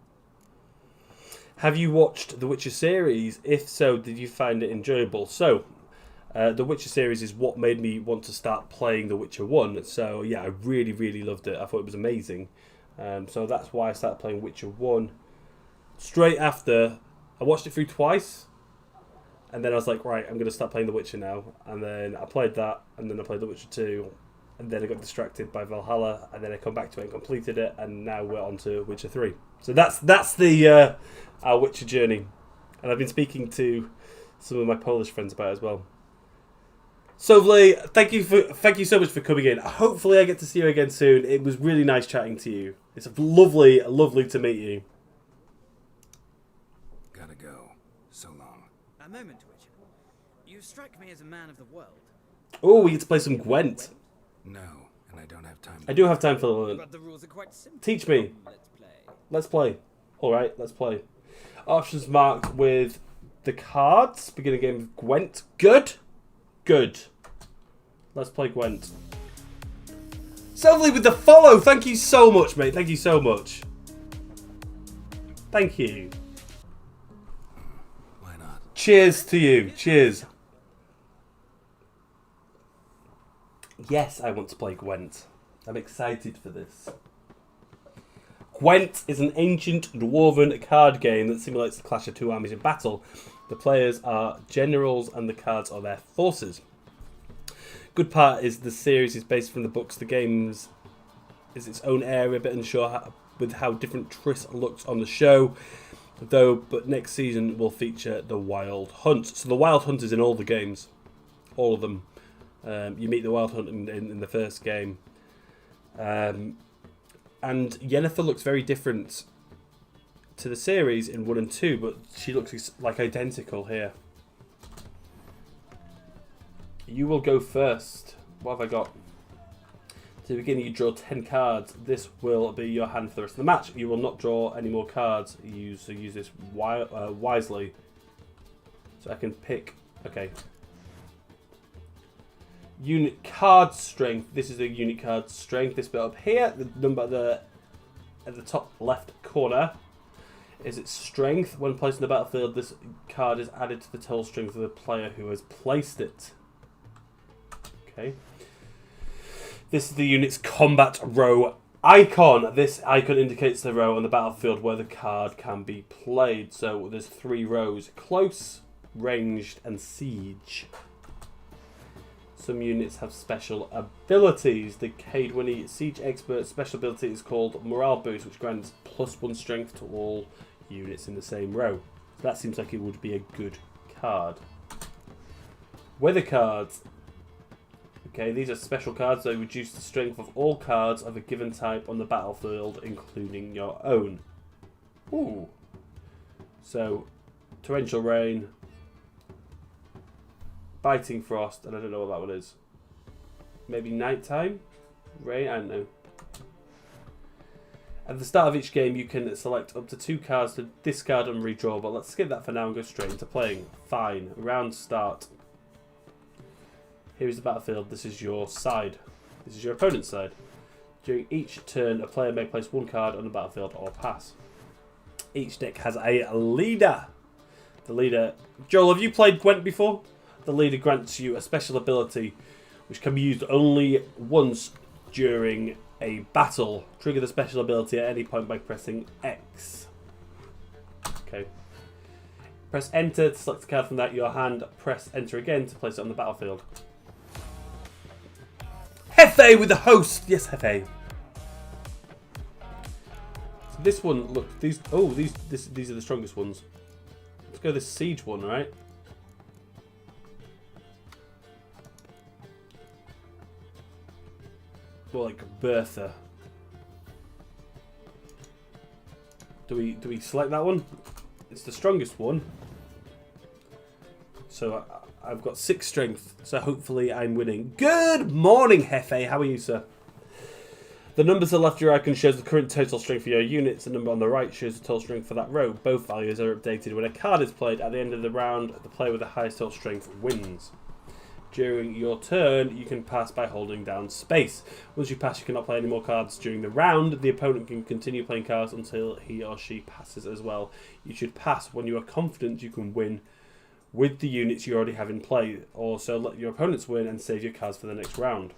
Have you watched the Witcher series? If so, did you find it enjoyable? So, the Witcher series is what made me want to start playing The Witcher 1. So, yeah, I really, really loved it. I thought it was amazing. So that's why I started playing Witcher 1. Straight after, I watched it through twice. And then I was like, right, I'm going to start playing The Witcher now. And then I played that, and then I played The Witcher 2. And then I got distracted by Valhalla, and then I come back to it and completed it, and now we're on to Witcher 3. So that's the our Witcher journey. And I've been speaking to some of my Polish friends about it as well. Sovley, thank you so much for coming in. Hopefully I get to see you again soon. It was really nice chatting to you. It's lovely to meet you. Gotta go. So long. A moment, Witcher. You strike me as a man of the world. Oh, we get to play some Gwent. No, and I don't have time. I do have time for the But the rules are quite simple. Teach me. Let's play. Let's play. Alright, let's play. Options marked with the cards. Beginning game of Gwent. Good. Good. Let's play Gwent. Sovley with the follow. Thank you so much, mate. Thank you so much. Thank you. Why not? Cheers to you. Cheers. Yes, I want to play Gwent. I'm excited for this. Gwent is an ancient dwarven card game that simulates the clash of two armies in battle. The players are generals and the cards are their forces. Good part is the series is based from the books. The game is its own area, a bit unsure with how different Triss looks on the show. But next season will feature the Wild Hunt. So the Wild Hunt is in all the games. All of them. You meet the Wild Hunt in the first game. And Yennefer looks very different to the series in 1 and 2, but she looks like identical here. You will go first. What have I got? To begin, you draw 10 cards. This will be your hand for the rest of the match. You will not draw any more cards. Use this wisely. So I can pick... Okay. Unit card strength. This is the unit card strength. This bit up here, the number at the top left corner, is its strength. When placed in the battlefield, this card is added to the total strength of the player who has placed it. Okay. This is the unit's combat row icon. This icon indicates the row on the battlefield where the card can be played. So there's 3 rows: close, ranged, and siege. Some units have special abilities. The Kaedweni Siege Expert special ability is called Morale Boost, which grants +1 strength to all units in the same row. So that seems like it would be a good card. Weather cards. Okay, these are special cards. They reduce the strength of all cards of a given type on the battlefield, including your own. Ooh. So, Torrential Rain, Biting Frost, and I don't know what that one is. Maybe Nighttime? Rain? I don't know. At the start of each game, you can select up to 2 cards to discard and redraw, but let's skip that for now and go straight into playing. Fine. Round start. Here is the battlefield. This is your side. This is your opponent's side. During each turn, a player may place 1 card on the battlefield or pass. Each deck has a leader. The leader... Joel, have you played Gwent before? The leader grants you a special ability which can be used only once during a battle. Trigger the special ability at any point by pressing X. Okay. Press enter to select a card from that your hand. Press enter again to place it on the battlefield. Hefe with the host! Yes, Hefe. So this one, look, these are the strongest ones. Let's go this siege one, right? More like Bertha. Do we select that one? It's the strongest one. So I've got 6 strength. So hopefully I'm winning. Good morning, Hefe. How are you, sir? The numbers on the left of your icon shows the current total strength for your units. The number on the right shows the total strength for that row. Both values are updated when a card is played. At the end of the round, the player with the highest total strength wins. During your turn, you can pass by holding down space. Once you pass, you cannot play any more cards during the round. The opponent can continue playing cards until he or she passes as well. You should pass when you are confident you can win with the units you already have in play. Also, let your opponents win and save your cards for the next round.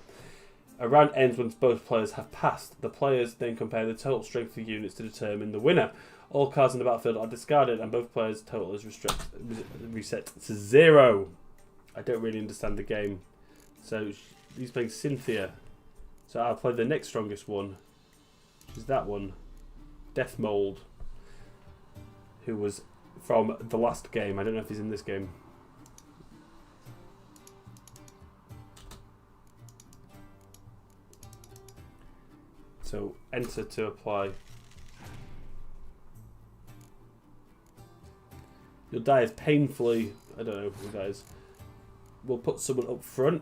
A round ends once both players have passed. The players then compare the total strength of the units to determine the winner. All cards in the battlefield are discarded and both players' total is reset to 0. I don't really understand the game. So he's playing Cynthia. So I'll play the next strongest one, which is that one. Death Mold, who was from the last game. I don't know if he's in this game. So enter to apply. You'll die as painfully. I don't know who dies. We'll put someone up front.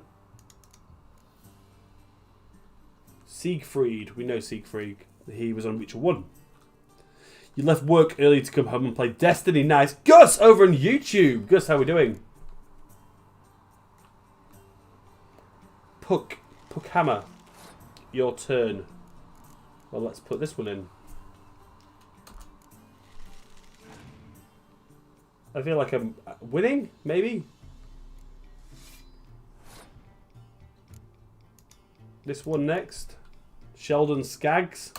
Siegfried. We know Siegfried. He was on Witcher 1. You left work early to come home and play Destiny. Nice. Gus over on YouTube. Gus, how are we doing? Puckhammer. Your turn. Well, let's put this one in. I feel like I'm winning, maybe? This one next. Sheldon Skaggs.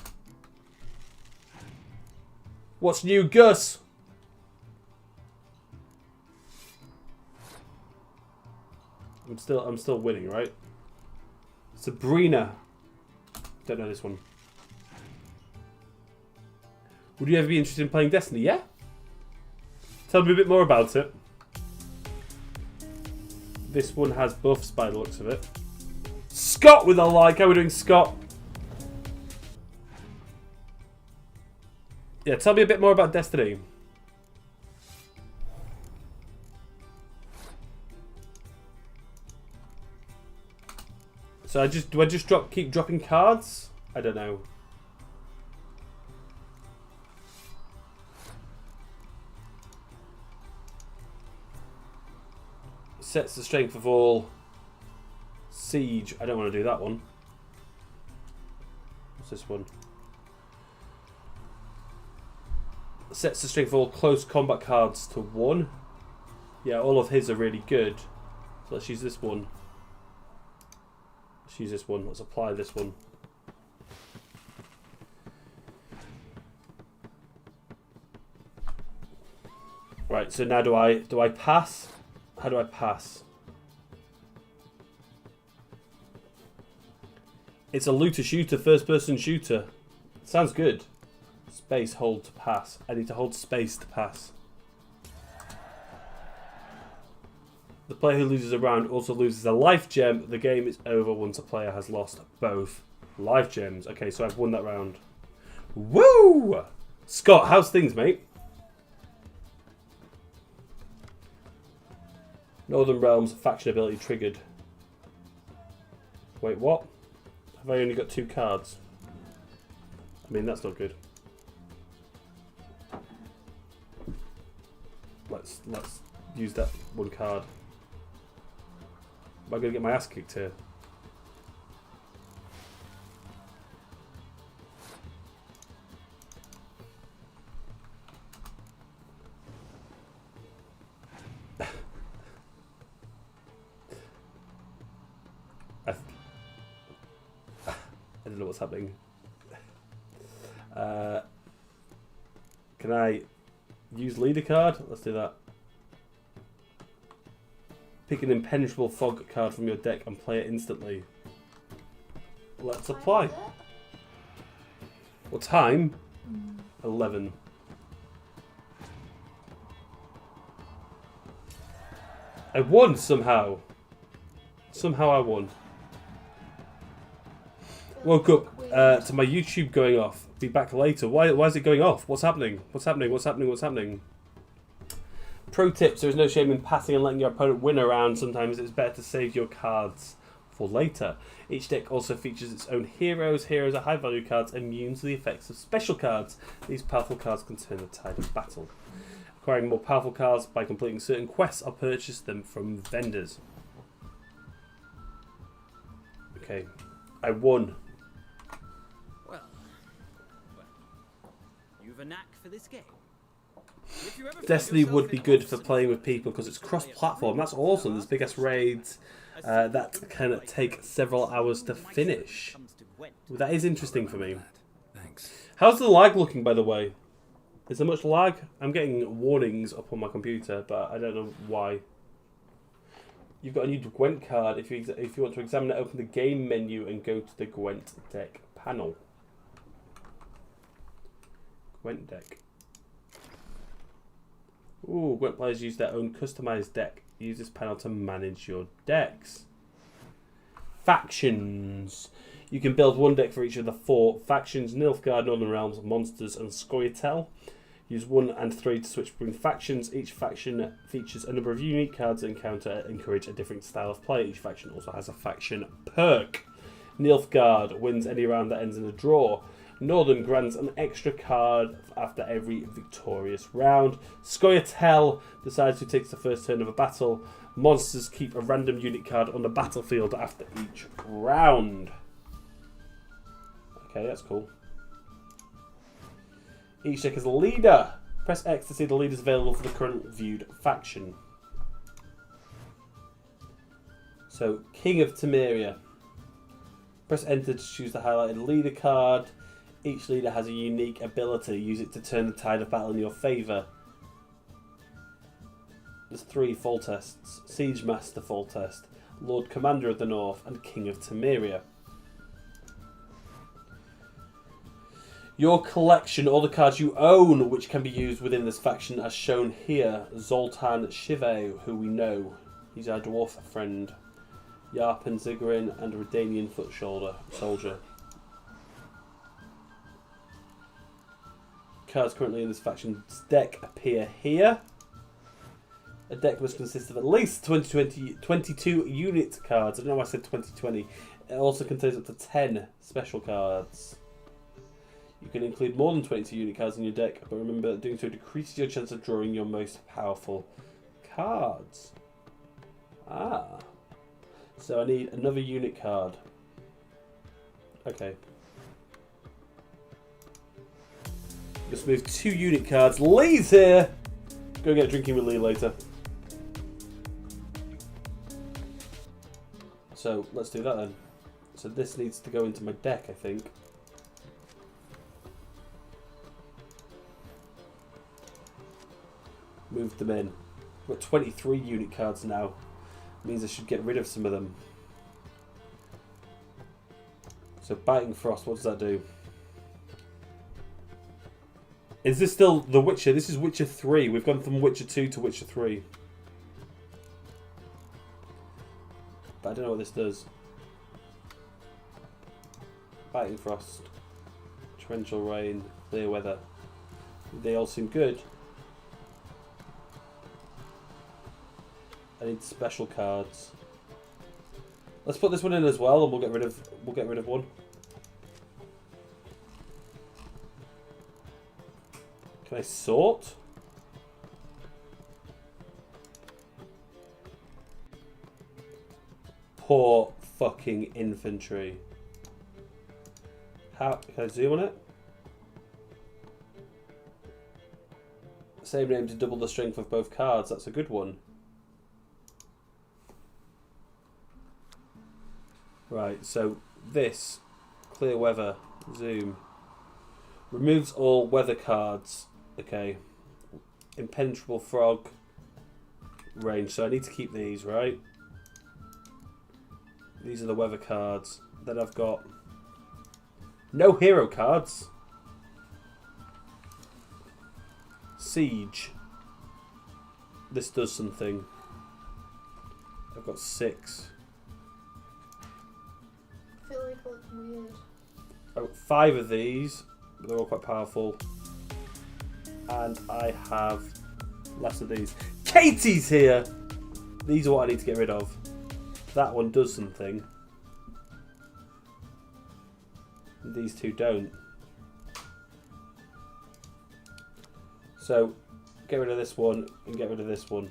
What's new, Gus? I'm still winning, right? Sabrina. Don't know this one. Would you ever be interested in playing Destiny? Yeah? Tell me a bit more about it. This one has buffs by the looks of it. Scott with a like. How are we doing, Scott? Yeah, tell me a bit more about Destiny. So do I just keep dropping cards? I don't know. Sets the strength of all. Siege. I don't want to do that one. What's this one? Sets the strength of all close combat cards to 1. Yeah, all of his are really good. So let's use this one. Let's use this one. Let's apply this one. Right, so now do I pass? How do I pass? It's a looter shooter, first person shooter. Sounds good. Space, hold to pass. I need to hold space to pass. The player who loses a round also loses a life gem. The game is over once a player has lost both life gems. Okay, so I've won that round. Woo! Scott, how's things, mate? Northern Realms faction ability triggered. Wait, what? Have I only got 2 cards? I mean, that's not good. Let's use that 1 card. Am I going to get my ass kicked here? I don't know what's happening. Can I use leader card? Let's do that. Pick an impenetrable fog card from your deck and play it instantly. Let's apply. What time? 11. I won somehow. Somehow I won. Woke up to my YouTube going off. Be back later. Why is it going off? What's happening? What's happening? What's happening? What's happening? Pro tips: there is no shame in passing and letting your opponent win a round. Sometimes it's better to save your cards for later. Each deck also features its own heroes. Heroes are high value cards immune to the effects of special cards. These powerful cards can turn the tide of battle. Acquiring more powerful cards by completing certain quests or purchase them from vendors. Okay, I won. Well, you've a knack for this game. If you ever find Destiny yourself would be in good for obstinate playing with people because it's cross-platform. That's awesome. There's big ass raids that can take several hours to finish. Well, that is interesting for me. Thanks. How's the lag looking, by the way? Is there much lag? I'm getting warnings up on my computer, but I don't know why. You've got a new Gwent card. If you want to examine it, open the game menu and go to the Gwent deck panel. Gwent deck. Ooh, Gwent players use their own customized deck. Use this panel to manage your decks. Factions. You can build one deck for each of the 4 factions: Nilfgaard, Northern Realms, Monsters, and Scoia'tael. Use 1 and 3 to switch between factions. Each faction features a number of unique cards that encourage a different style of play. Each faction also has a faction perk. Nilfgaard wins any round that ends in a draw. Northern grants an extra card after every victorious round. Scoia'tael decides who takes the first turn of a battle. Monsters keep a random unit card on the battlefield after each round. Okay, that's cool. Each deck has a leader. Press X to see the leaders available for the current viewed faction. So, King of Temeria. Press Enter to choose the highlighted leader card. Each leader has a unique ability. Use it to turn the tide of battle in your favour. There's 3 fall tests. Siege Master fall test, Lord Commander of the North, and King of Temeria. Your collection, all the cards you own which can be used within this faction, as shown here. Zoltan Shive, who we know. He's our dwarf friend. Yarpen Ziggurin and Redanian foot soldier. Cards currently in this faction's deck appear here. A deck must consist of at least 22 unit cards. I don't know why I said 2020. It also contains up to 10 special cards. You can include more than 22 unit cards in your deck, but remember that doing so decreases your chance of drawing your most powerful cards. Ah. So I need another unit card. Okay. Let's move 2 unit cards. Lee's here! Go get drinking with Lee later. So let's do that then. So this needs to go into my deck, I think. Move them in. I've got 23 unit cards now. Means I should get rid of some of them. So Biting Frost, what does that do? Is this still The Witcher? This is Witcher 3. We've gone from Witcher 2 to Witcher 3. But I don't know what this does. Biting Frost. Torrential Rain. Clear Weather. They all seem good. I need special cards. Let's put this one in as well, and we'll get rid of one. Can I sort? Poor fucking infantry. How can I zoom on it? Same name to double the strength of both cards. That's a good one. Right, so this, clear weather, zoom, removes all weather cards. Okay, impenetrable frog, range. So I need to keep these, right? These are the weather cards. Then I've got no hero cards. Siege. This does something. I've got 6. I feel like it looks weird. Oh, 5 of these. They're all quite powerful. And I have less of these. Katie's here! These are what I need to get rid of. That one does something. These two don't. So, get rid of this one and get rid of this one.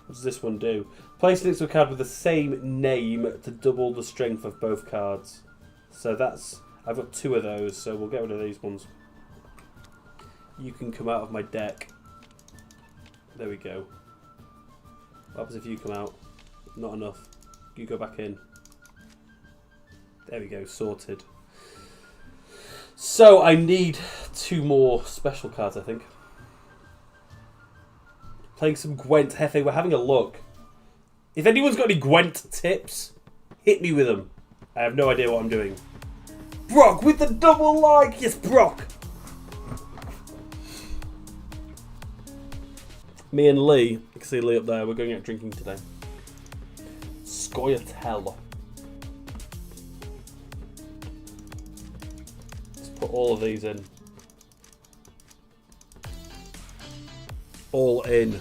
What does this one do? Place next to a card with the same name to double the strength of both cards. So that's... I've got 2 of those, so we'll get rid of these ones. You can come out of my deck. There we go. What happens if you come out? Not enough. You go back in. There we go, sorted. So I need 2 more special cards, I think. Playing some Gwent. Hefe, we're having a look. If anyone's got any Gwent tips, hit me with them. I have no idea what I'm doing. Brock with the double like! Yes, Brock! Me and Lee, you can see Lee up there, we're going out drinking today. Scoia'tael. Let's put all of these in. All in.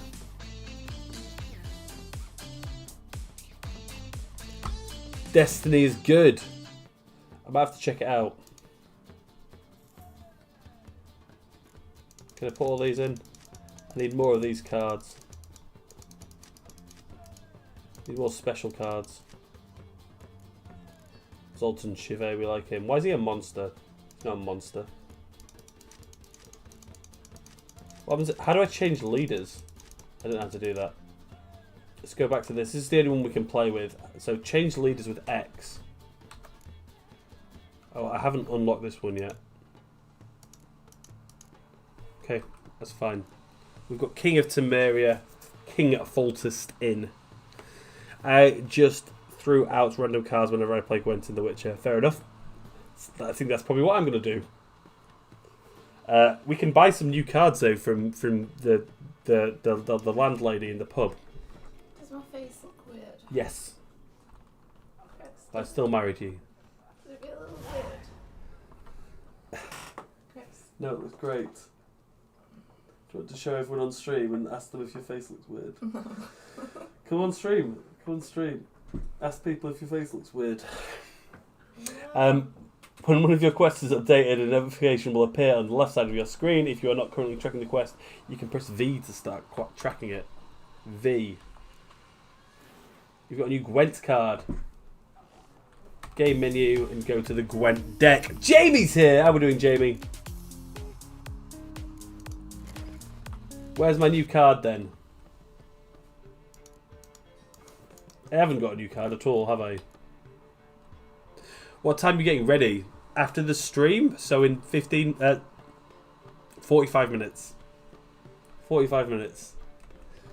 Destiny is good. I might have to check it out. Can I put all these in? I need more of these cards. Need more special cards. Zoltan Chive, we like him. Why is he a monster? He's not a monster. What happens? How do I change leaders? I didn't have to do that. Let's go back to this. This is the only one we can play with. So change leaders with X. Oh, I haven't unlocked this one yet. Okay, that's fine. We've got King of Temeria, King Foltest in. I just threw out random cards whenever I play Gwent in The Witcher. Fair enough. I think that's probably what I'm going to do. We can buy some new cards though from the landlady in the pub. Does my face look weird? Yes. Okay, I still married you. Does it get a little weird? No, it was great. Do you want to show everyone on stream and ask them if your face looks weird? Come on stream. Come on stream. Ask people if your face looks weird. When one of your quests is updated, a notification will appear on the left side of your screen. If you are not currently tracking the quest, you can press V to start tracking it. V. You've got a new Gwent card. Game menu and go to the Gwent deck. Jamie's here! How are we doing, Jamie? Where's my new card then? I haven't got a new card at all, have I? What time are you getting ready? After the stream? So in 45 minutes. 45 minutes.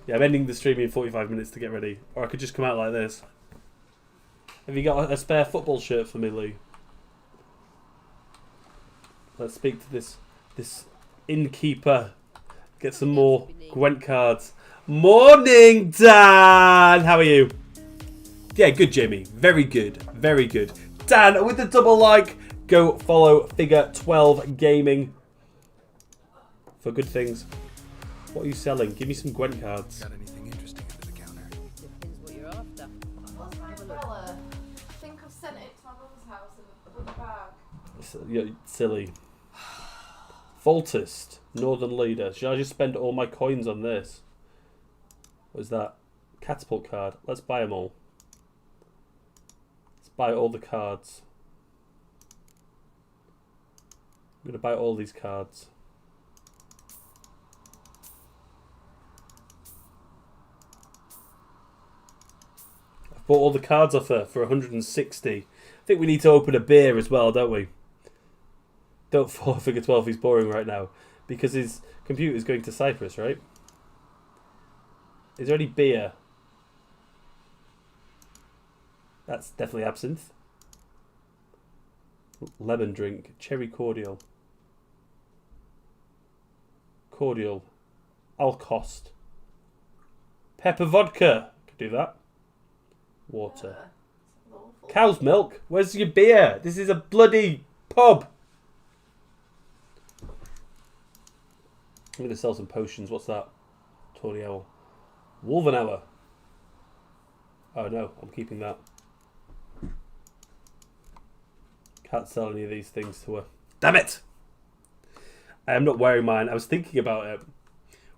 Yeah, I'm ending the stream in 45 minutes to get ready. Or I could just come out like this. Have you got a spare football shirt for me, Lee? Let's speak to this innkeeper. Get some more Gwent cards. Morning, Dan! How are you? Yeah, good, Jamie. Very good. Very good. Dan, with the double like, go follow Figure 12 Gaming for good things. What are you selling? Give me some Gwent cards. Got anything interesting under the counter? Depends what you're after. What's my umbrella? I think I've sent it to my mum's house in a bag. You're silly. Foltest, Northern Leader. Should I just spend all my coins on this? What is that? Catapult card. Let's buy them all. Let's buy all the cards. I'm going to buy all these cards. I've bought all the cards off her for 160. I think we need to open a beer as well, don't we? Don't follow Figure 12, he's boring right now. Because his computer's going to Cyprus, right? Is there any beer? That's definitely absinthe. Lemon drink. Cherry cordial. Cordial. Alcost. Pepper vodka. Could do that. Water. Awful. Cow's milk? Where's your beer? This is a bloody pub. I'm going to sell some potions. What's that? Tawny Owl. Wolvenhour. Oh no, I'm keeping that. Can't sell any of these things to her. Damn it! I am not wearing mine. I was thinking about it.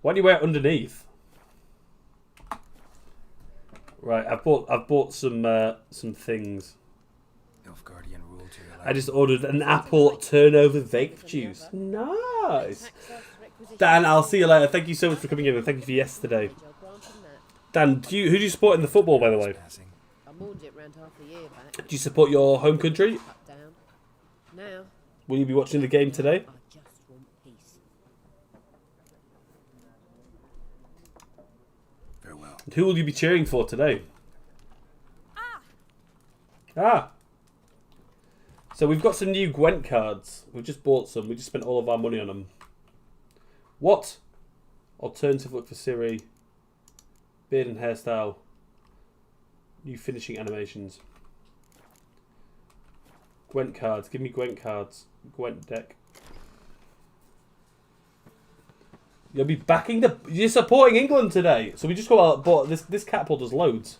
Why do you wear it underneath? Right, I've bought some things. Nilfgaardian rule to your I just ordered an apple turnover vape juice. Nice. Dan, I'll see you later. Thank you so much for coming in and thank you for yesterday. Dan, who do you support in the football, by the way? I mourned it round half a year back. Do you support your home country? Cut down. Now, Will you be watching the game today? I just want peace. Farewell. And who will you be cheering for today? Ah! So we've got some new Gwent cards. We've just bought some. We just spent all of our money on them. What? Alternative look for Ciri. Beard and hairstyle. New finishing animations. Gwent cards. Give me Gwent cards. Gwent deck. You'll be backing the... You're supporting England today. So we just go out, bought this catapult does loads.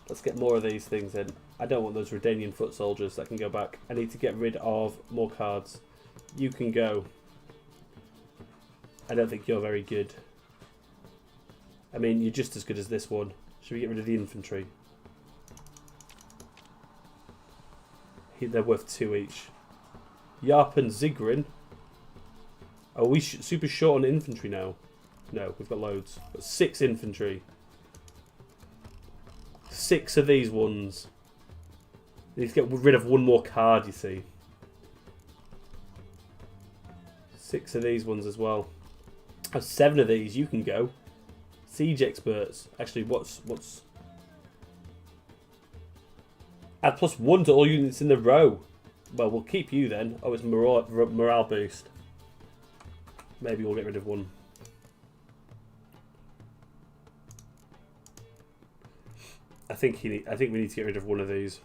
Let's get more of these things in. I don't want those Redanian foot soldiers that can go back. I need to get rid of more cards. You can go. I don't think you're very good. I mean, you're just as good as this one. Should we get rid of the infantry? They're worth 2 each. Yarp and Zigrin. Are we super short on infantry now? No, we've got loads. We've got 6 infantry. 6 of these ones. We need to get rid of one more card, you see. 6 of these ones as well. Oh, 7 of these, you can go. Siege experts. Actually, what's... Add +1 to all units in the row. Well, we'll keep you then. Oh, it's morale boost. Maybe we'll get rid of one. I think we need to get rid of one of these.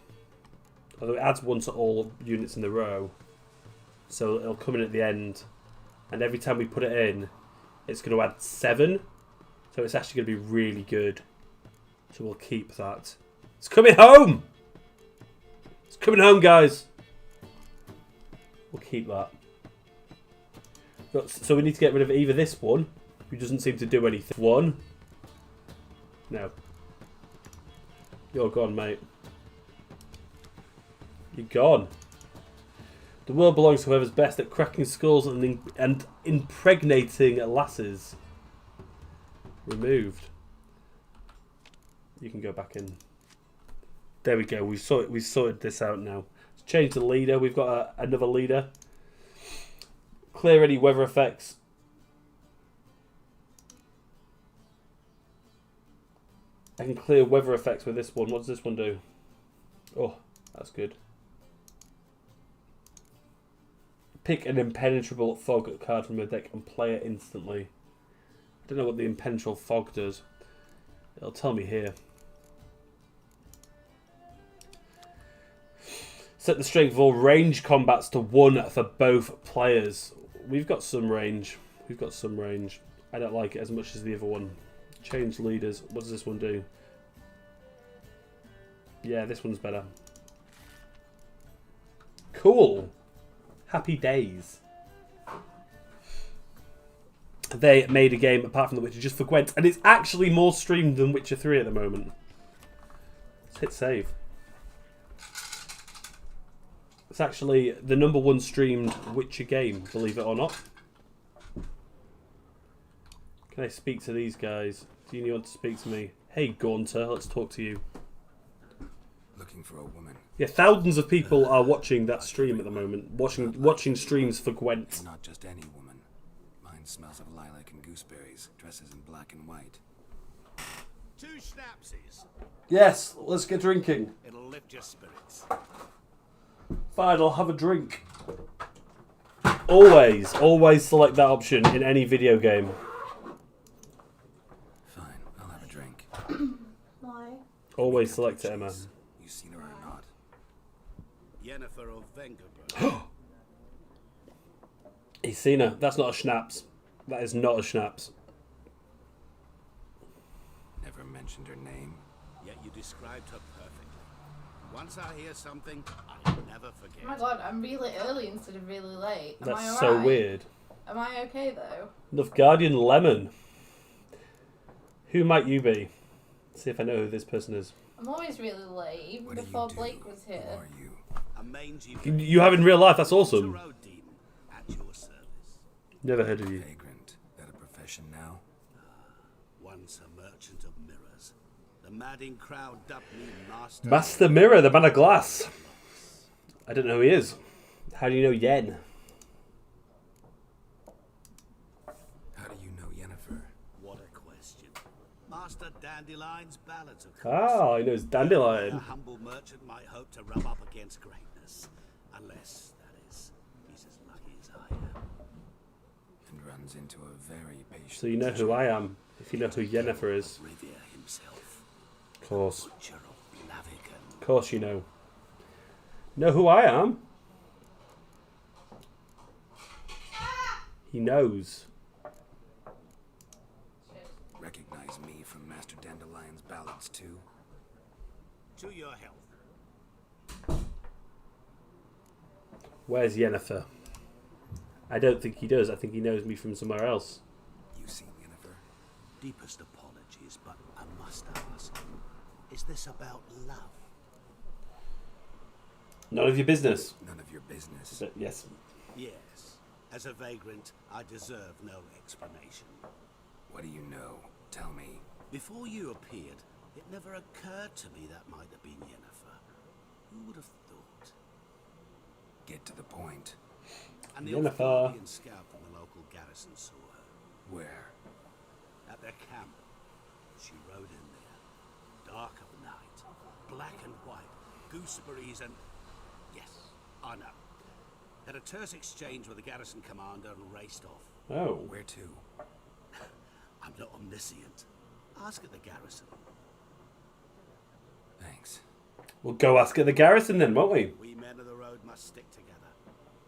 Although it adds 1 to all units in the row. So it'll come in at the end. And every time we put it in, it's going to add 7. So it's actually going to be really good. So we'll keep that. It's coming home! It's coming home, guys! We'll keep that. So we need to get rid of either this one, who doesn't seem to do anything. 1. No. You're gone, mate. You're gone. The world belongs to whoever's best at cracking skulls and impregnating lasses. Removed. You can go back in. There we go. We sorted this out now. Let's change the leader. We've got another leader. Clear any weather effects. I can clear weather effects with this one. What does this one do? Oh, that's good. Pick an impenetrable fog card from your deck and play it instantly. I don't know what the impenetrable fog does. It'll tell me here. Set the strength of all range combats to 1 for both players. We've got some range. We've got some range. I don't like it as much as the other one. Change leaders. What does this one do? Yeah, this one's better. Cool. Happy days. They made a game apart from The Witcher just for Gwent, and it's actually more streamed than Witcher 3 at the moment. Let's hit save. It's actually the #1 streamed Witcher game, believe it or not. Can I speak to these guys? Do you want to speak to me? Hey, Gaunter, let's talk to you. Looking for a woman. Yeah, thousands of people are watching that stream at the moment. Watching streams for Gwent. And not just any woman. Mine smells of lilac and gooseberries. Dresses in black and white. 2 schnapsies. Yes, let's get drinking. It'll lift your spirits. Fine, I'll have a drink. Always select that option in any video game. Fine, I'll have a drink. Always select it, Emma. You seen her or not? Yennefer of Vengerberg. He's seen her. That's not a schnapps. That is not a schnapps. Never mentioned her name. Yet you described her perfectly. Once I hear something, I never forget. Oh my god, I'm really early instead of really late. Am I That's alright? so weird. Am I okay though? Nilfgaardian Lemon. Who might you be? See if I know who this person is. I'm always really late, even What do before you do? Blake was Who here. are you? A mangy You have in real life, that's awesome. road demon at your service. Never heard of you. Vagrant. That a profession now? Once a merchant of mirrors. The madding crowd dubbed me master. Master Mirror, the man of glass. I don't know who he is. How do you know Yen? How do you know Yennefer? What a question. Master Dandelion's ballads, of course. Ah, he knows A Dandelion. humble merchant might hope to rub up against greatness. Unless, that is, he's as lucky as I am. And runs into a very patient. So you know who I am, if you know who Yennefer is. Revere himself. Of course. Butcher of Blaviken. Of course you know. Know who I am? He knows. Recognize me from Master Dandelion's ballads too? To your health. Where's Yennefer? I don't think he does. I think he knows me from somewhere else. You seen Yennefer? Deepest apologies, but I must ask. Is this about love? None of your business. None of your business. But yes. Yes. As a vagrant, I deserve no explanation. What do you know? Tell me. Before you appeared, it never occurred to me that might have been Yennefer. Who would have thought? Get to the point. And the Yennefer. Nilfgaardian scout from the local garrison saw her. Where? At their camp. She rode in there. Dark of night. Black and white. Gooseberries and... Yes, I know. Had a terse exchange with the garrison commander and raced off. Oh. Where to? I'm not omniscient. Ask at the garrison. Thanks. We'll go ask at the garrison then, won't we? We men of the road must stick together.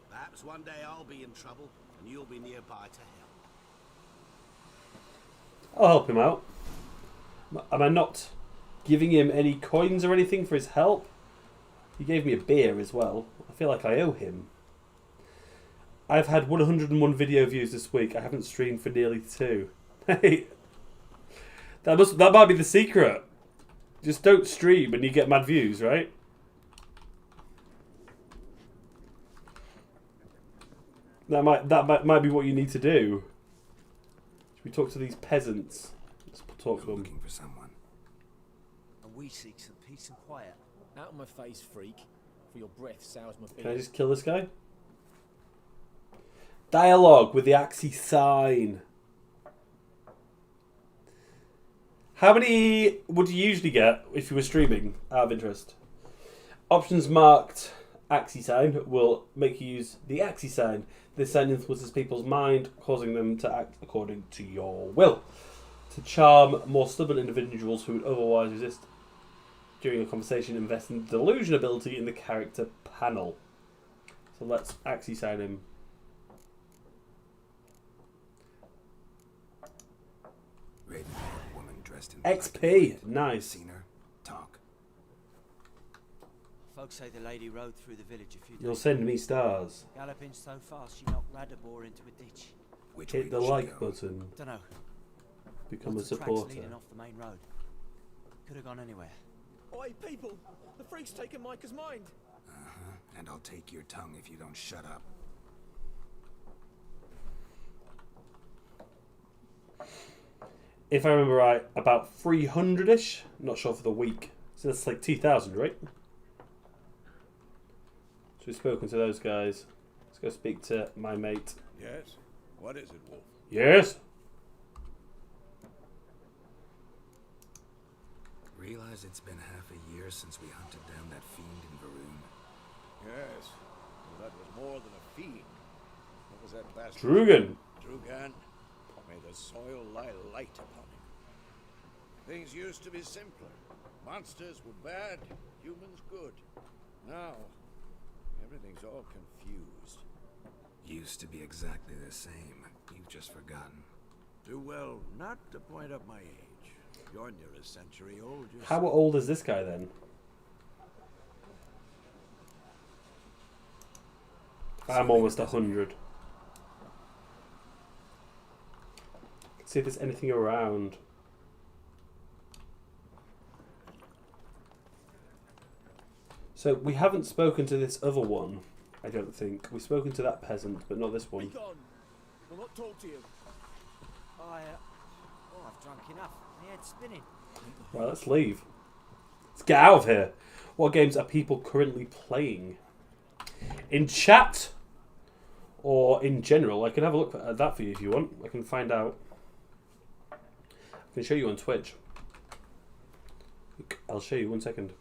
Perhaps one day I'll be in trouble and you'll be nearby to help. I'll help him out. Am I not giving him any coins or anything for his help? He gave me a beer as well. I feel like I owe him. I've had 101 video views this week. I haven't streamed for nearly 2. Hey, that might be the secret. Just don't stream and you get mad views, right? That might be what you need to do. Should we talk to these peasants? Let's talk to them. Looking for someone. And we seek some peace and quiet. Out of my face, freak. For your breath sours my beard. Can I just kill this guy? Dialogue with the Axii sign. How many would you usually get if you were streaming, out of interest? Options marked Axii sign will make you use the Axii sign. This sign influences people's mind, causing them to act according to your will. To charm more stubborn individuals who would otherwise resist during a conversation, invest in delusion ability in the character panel. So let's Axii sign him. Raven-haired woman dressed in XP, nice. Seen her? Talk. Folks say the lady rode through the village a few days You'll send me stars. Galloping so fast she knocked Radabor into a ditch. Which way Hit the did she like go? button. Dunno. Become a Lots of tracks supporter. leading off the main road. Could have gone anywhere. Oi, people! The freak's taken Micah's mind! And I'll take your tongue if you don't shut up. If I remember right, about 300-ish. Not sure for the week. So that's like 2,000, right? So we've spoken to those guys. Let's go speak to my mate. Yes? What is it, Wolf? Yes? Realize it's been half a year since we hunted down that fiend in Varun. Yes. Well, that was more than a fiend. What was that bastard? Drugan. Drugan. May the soil lie light upon him. Things used to be simpler. Monsters were bad, humans good. Now, everything's all confused. Used to be exactly the same. You've just forgotten. Do well not to point up my age. You're near a century old yourself. How old is this guy then? I'm almost 100. Let's see if there's anything around. So we haven't spoken to this other one, I don't think. We've spoken to that peasant, but not this one. Be gone. We'll not talk to you. I've drunk enough. My head's spinning. Right, let's leave. Let's get out of here. What games are people currently playing? In chat or in general? I can have a look at that for you if you want. I can find out. I can show you on Twitch. I'll show you 1 second.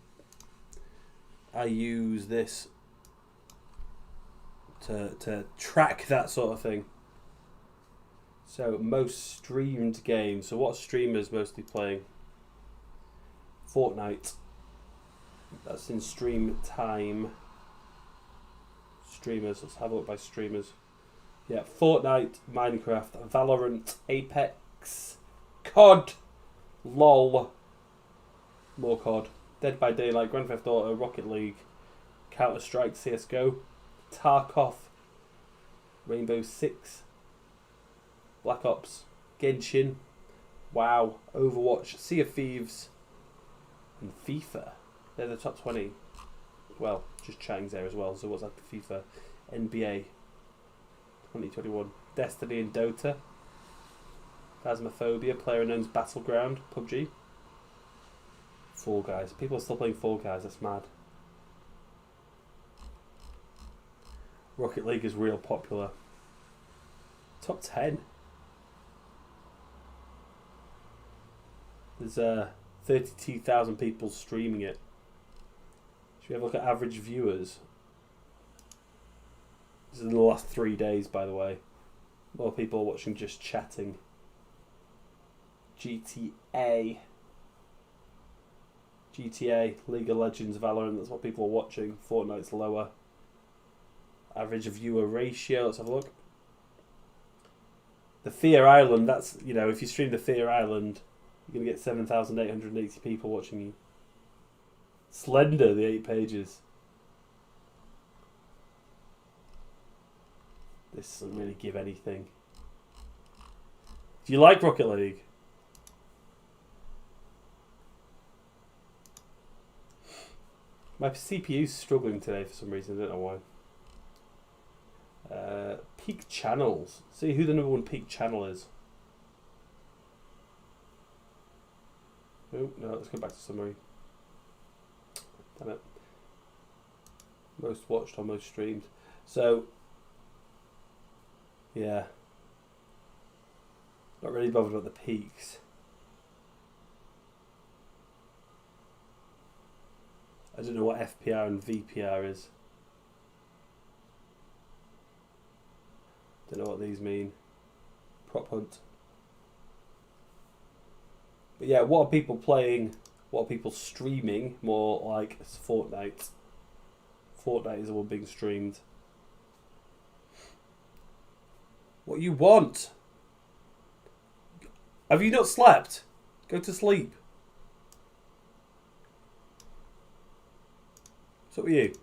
I use this to track that sort of thing. So, most streamed games. So, what streamers mostly playing? Fortnite. That's in stream time. Streamers. Let's have a look by streamers. Yeah, Fortnite, Minecraft, Valorant, Apex, COD, LOL, more COD, Dead by Daylight, Grand Theft Auto, Rocket League, Counter-Strike, CSGO, Tarkov, Rainbow Six, Black Ops, Genshin, WoW, Overwatch, Sea of Thieves, and FIFA. They're the top 20. Well, just chatting's there as well. So what's that? FIFA, NBA, 2021, Destiny and Dota, Phasmophobia, PlayerUnknown's Battleground, PUBG, Fall Guys. People are still playing Fall Guys. That's mad. Rocket League is real popular. Top 10. There's 32,000 people streaming it. Should we have a look at average viewers? This is in the last 3 days, by the way. More people are watching just chatting. GTA, League of Legends, Valorant, that's what people are watching. Fortnite's lower. Average viewer ratio, let's have a look. The Fear Island, that's, you know, if you stream the Fear Island, you're going to get 7,880 people watching you. Slender, the 8 pages. This doesn't really give anything. Do you like Rocket League? My CPU's struggling today for some reason, I don't know why. Peak channels. See who the #1 peak channel is. Oh, no, let's go back to summary. Damn it. Most watched or most streamed. So, yeah. Not really bothered about the peaks. I don't know what FPR and VPR is. Don't know what these mean. Prop hunt. But yeah, what are people playing? What are people streaming? More like Fortnite. Fortnite is the one being streamed. What you want? Have you not slept? Go to sleep. What's up with you?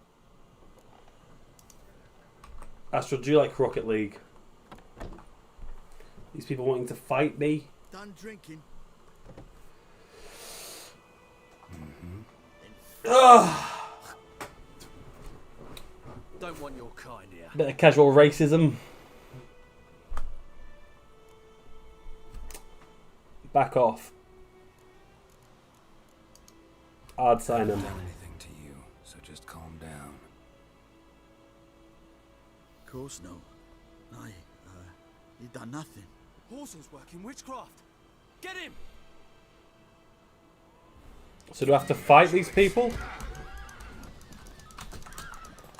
Astral, do you like Rocket League? These people wanting to fight me? Done drinking. Ugh. Don't want your kind here. Bit of casual racism. Back off. Hard sign him. I haven't done anything to you, so just calm down. Of course no. He done nothing. Horses working witchcraft. Get him! So do I have to fight these people?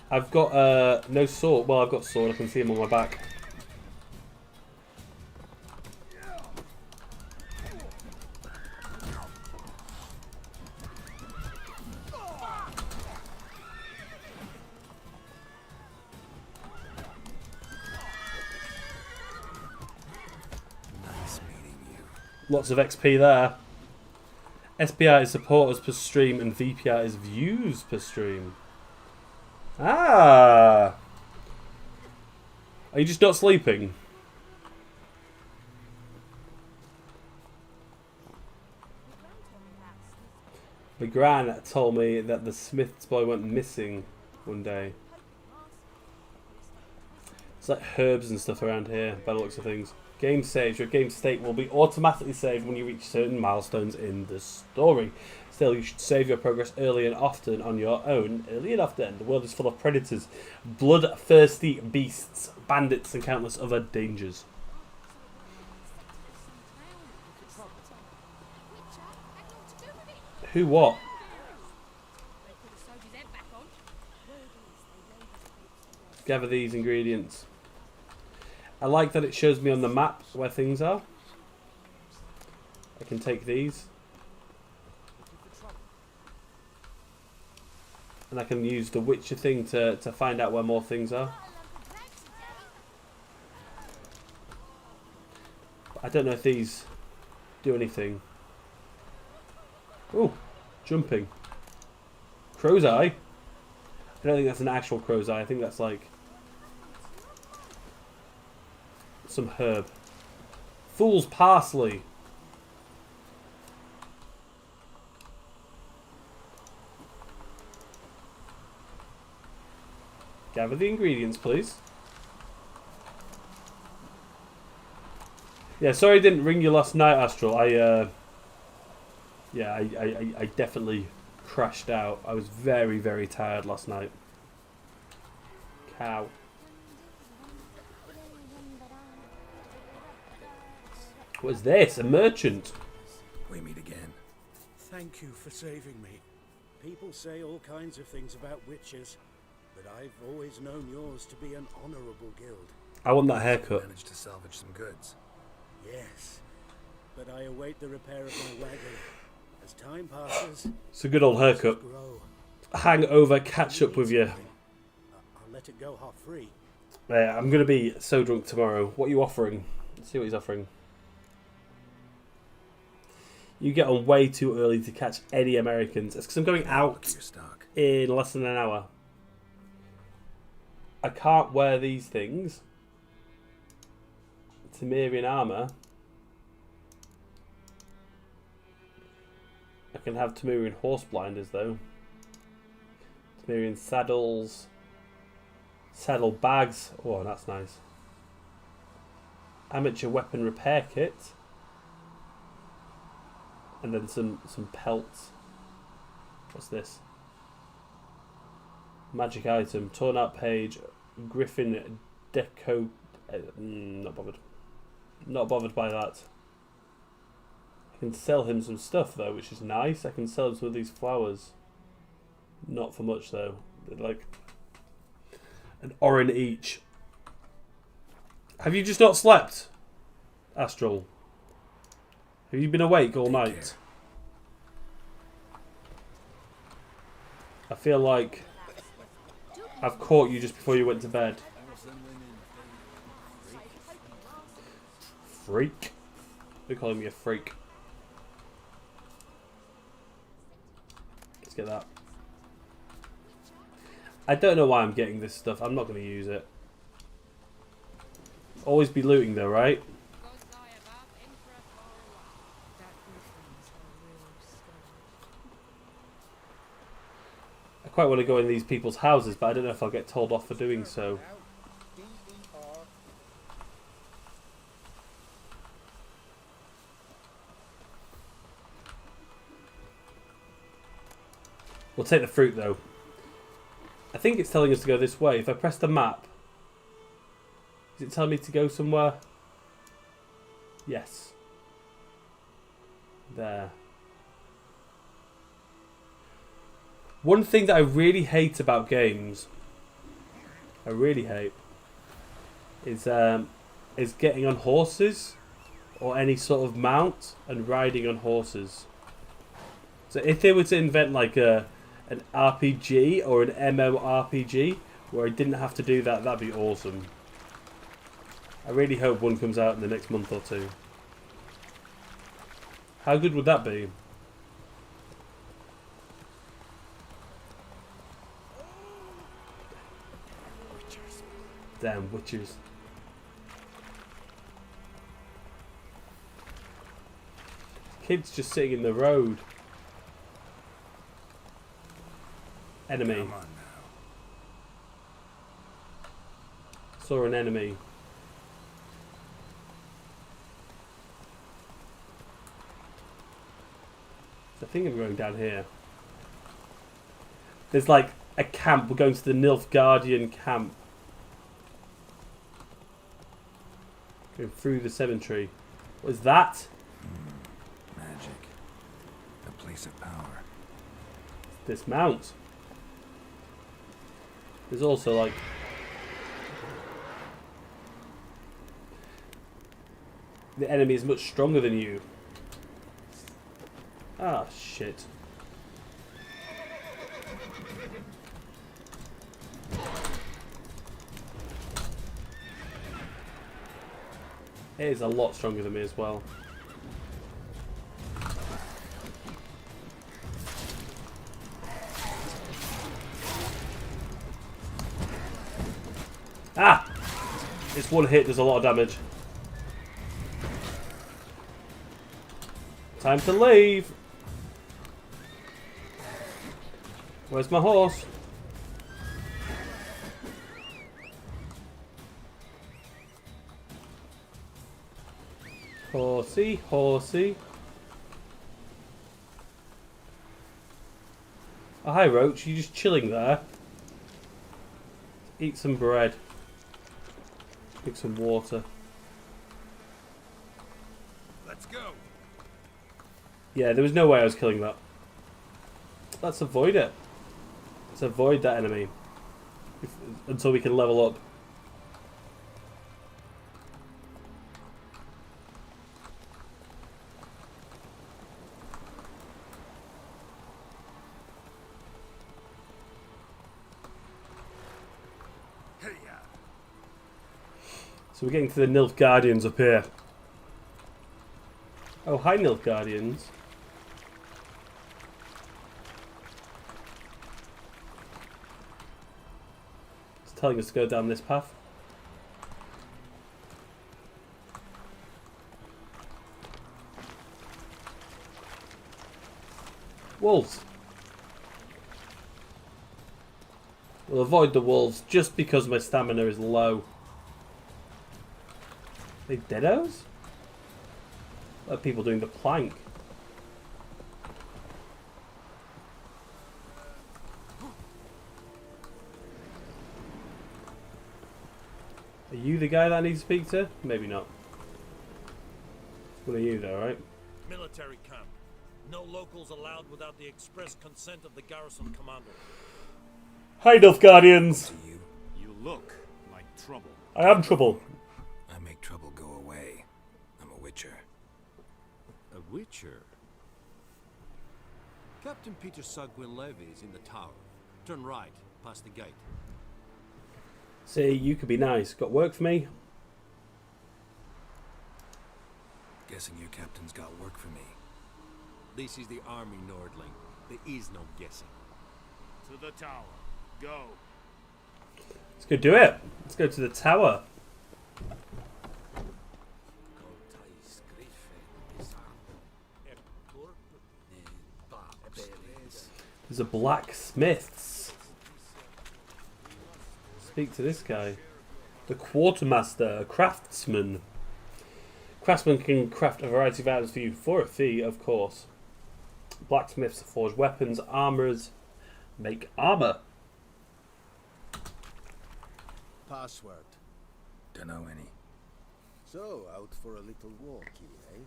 I've got no sword. Well, I've got sword. I can see him on my back. Lots of XP there. SPI is supporters per stream and VPI is views per stream. Ah! Are you just not sleeping? The Gran told me that the Smith's boy went missing one day. It's like herbs and stuff around here, by the looks of things. Game saves. Your game state will be automatically saved when you reach certain milestones in the story. Still, you should save your progress early and often on your own. Early and often. The world is full of predators, bloodthirsty beasts, bandits, and countless other dangers. Who what? Gather these ingredients. I like that it shows me on the map where things are. I can take these. And I can use the Witcher thing to find out where more things are. I don't know if these do anything. Oh, jumping. Crow's eye. I don't think that's an actual crow's eye. I think that's like some herb. Fool's parsley. Gather the ingredients, please. Yeah, sorry I didn't ring you last night, Astral. I definitely crashed out. I was very, very tired last night. Cow. What's this? A merchant? We meet again. Thank you for saving me. People say all kinds of things about witches, but I've always known yours to be an honourable guild. I want that haircut. Managed to salvage some goods. Yes, but I await the repair of my wagon. As time passes, it's a good old haircut. Hangover, catch up with you. I'll let it go half free. Yeah, I'm gonna be so drunk tomorrow. What are you offering? Let's see what he's offering. You get on way too early to catch any Americans. It's because I'm going out in less than an hour. I can't wear these things. Temerian armor. I can have Temerian horse blinders though. Temerian saddles. Saddle bags. Oh, that's nice. Amateur weapon repair kit. And then some pelts. What's this? Magic item. Torn out page. Griffin deco. Not bothered. Not bothered by that. I can sell him some stuff though, which is nice. I can sell him some of these flowers. Not for much though. They're like an orange each. Have you just not slept, Astral? Have you been awake all night? I feel like I've caught you just before you went to bed. Freak? We're calling me a freak. Let's get that. I don't know why I'm getting this stuff. I'm not going to use it. Always be looting though, right? I quite want to go in these people's houses, but I don't know if I'll get told off for doing so. We'll take the fruit though. I think it's telling us to go this way. If I press the map, is it telling me to go somewhere? Yes. There. One thing that I really hate about games, is getting on horses or any sort of mount and riding on horses. So if they were to invent like an RPG or an MMORPG where I didn't have to do that, that'd be awesome. I really hope one comes out in the next month or two. How good would that be? Damn witchers. Kids just sitting in the road. Enemy. Come on now. Saw an enemy. I think I'm going down here. There's like a camp. We're going to the Nilfgaardian camp. Going through the cemetery. What is that? Magic. A place of power. Dismount. There's also like... The enemy is much stronger than you. Ah, shit. It is a lot stronger than me as well. Ah! It's one hit, does a lot of damage. Time to leave! Where's my horse? Horsey, horsey. Oh, hi Roach, you just chilling there? Eat some bread. Drink some water. Let's go. Yeah, there was no way I was killing that. Let's avoid it. Let's avoid that enemy. Until we can level up. So we're getting to the Nilfgaardians up here. Oh, hi Nilfgaardians. It's telling us to go down this path. Wolves. We'll avoid the wolves just because my stamina is low. Are they deados? What are people doing the plank? Are you the guy that I need to speak to? Maybe not. What are you though, right? Military camp. No locals allowed without the express consent of the garrison commander. Hi Nilfgaardians! You look like trouble. I am trouble. I make trouble go away. I'm a witcher. A witcher? Captain Peter Sagwin Levy is in the tower. Turn right, past the gate. See, you could be nice. Got work for me? Guessing your captain's got work for me. This is the army, Nordling. There is no guessing. To the tower. Go. Let's go do it. Let's go to the tower. There's a blacksmiths. Speak to this guy. The quartermaster, a craftsman. Craftsmen can craft a variety of items for you for a fee, of course. Blacksmiths forge weapons, armorers make armor. Password. Dunno any. So, out for a little walk, eh?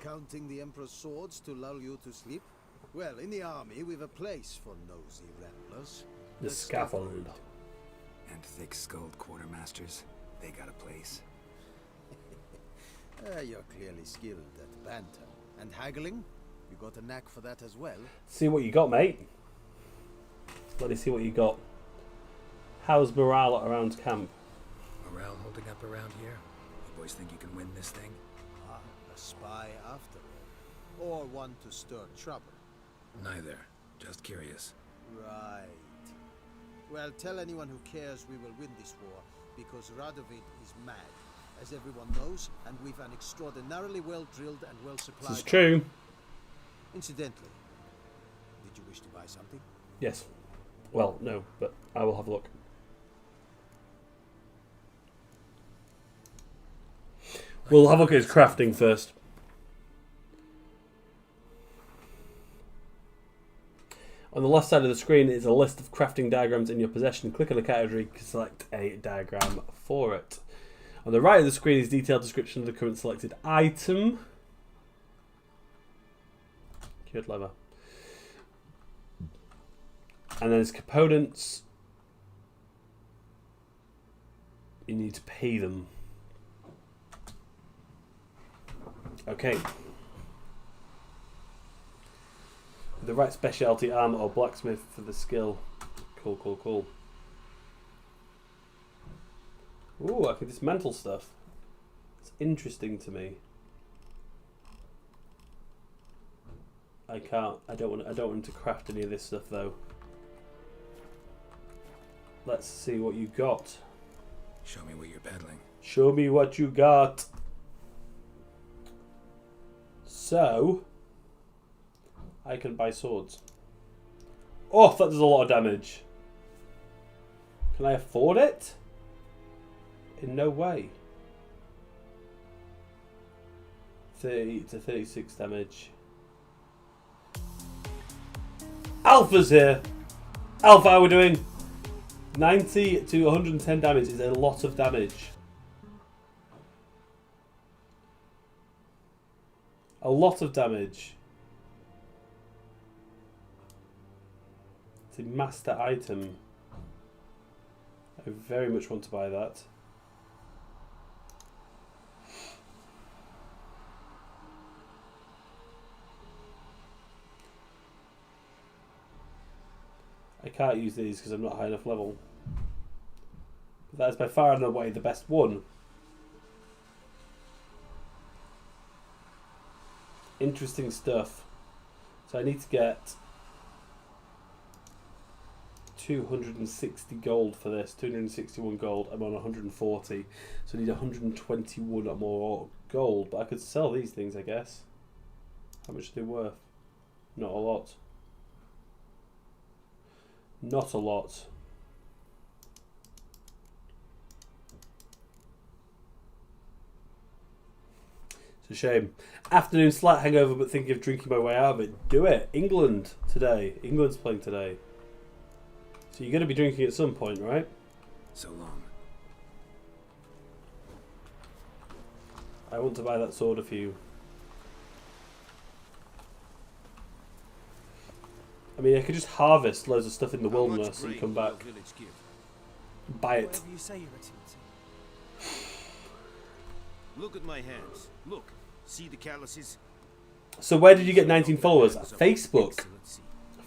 Counting the Emperor's swords to lull you to sleep? Well, in the army, we've a place for nosy ramblers. The scaffold. And thick-skulled quartermasters, they got a place. You're clearly skilled at banter. And haggling? You got a knack for that as well? See what you got, mate. Let me see what you got. How's morale around camp? Morale holding up around here? You boys think you can win this thing? Ah, a spy after all. or want to stir trouble? Neither. Just curious. Right. Well, tell anyone who cares we will win this war, because Radovid is mad, as everyone knows, and we've an extraordinarily well-drilled and well-supplied... This is true. Incidentally, did you wish to buy something? Yes. Well, no, but I will have a look. We'll have a look at his crafting first. On the left side of the screen is a list of crafting diagrams in your possession. Click on a category to select a diagram for it. On the right of the screen is a detailed description of the current selected item. Cured leather. And then there's components. You need to pay them. Okay. The right specialty armor or blacksmith for the skill. Cool, cool, cool. Ooh, I can dismantle stuff. It's interesting to me. I don't want him to craft any of this stuff though. Let's see what you got. Show me what you're peddling. Show me what you got. So, I can buy swords. Oh, that does a lot of damage. Can I afford it? In no way. 30 to 36 damage. Alpha's here. Alpha, how are we doing? 90 to 110 damage is a lot of damage. A lot of damage. It's a master item. I very much want to buy that. I can't use these because I'm not high enough level. But that is by far and away the best one. Interesting stuff. So I need to get 260 gold for this. 261 gold. I'm on 140. So I need 121 or more gold. But I could sell these things, I guess. How much are they worth? Not a lot. Not a lot. It's a shame. Afternoon slight hangover, but thinking of drinking my way out of it. Do it. England today. England's playing today. So you're going to be drinking at some point, right? So long. I want to buy that sword for you. I mean, I could just harvest loads of stuff in the wilderness and come back. Buy it. Whatever you say, Your Excellency. Look at my hands. Look. See the calluses? So where did you get 19 followers? Facebook.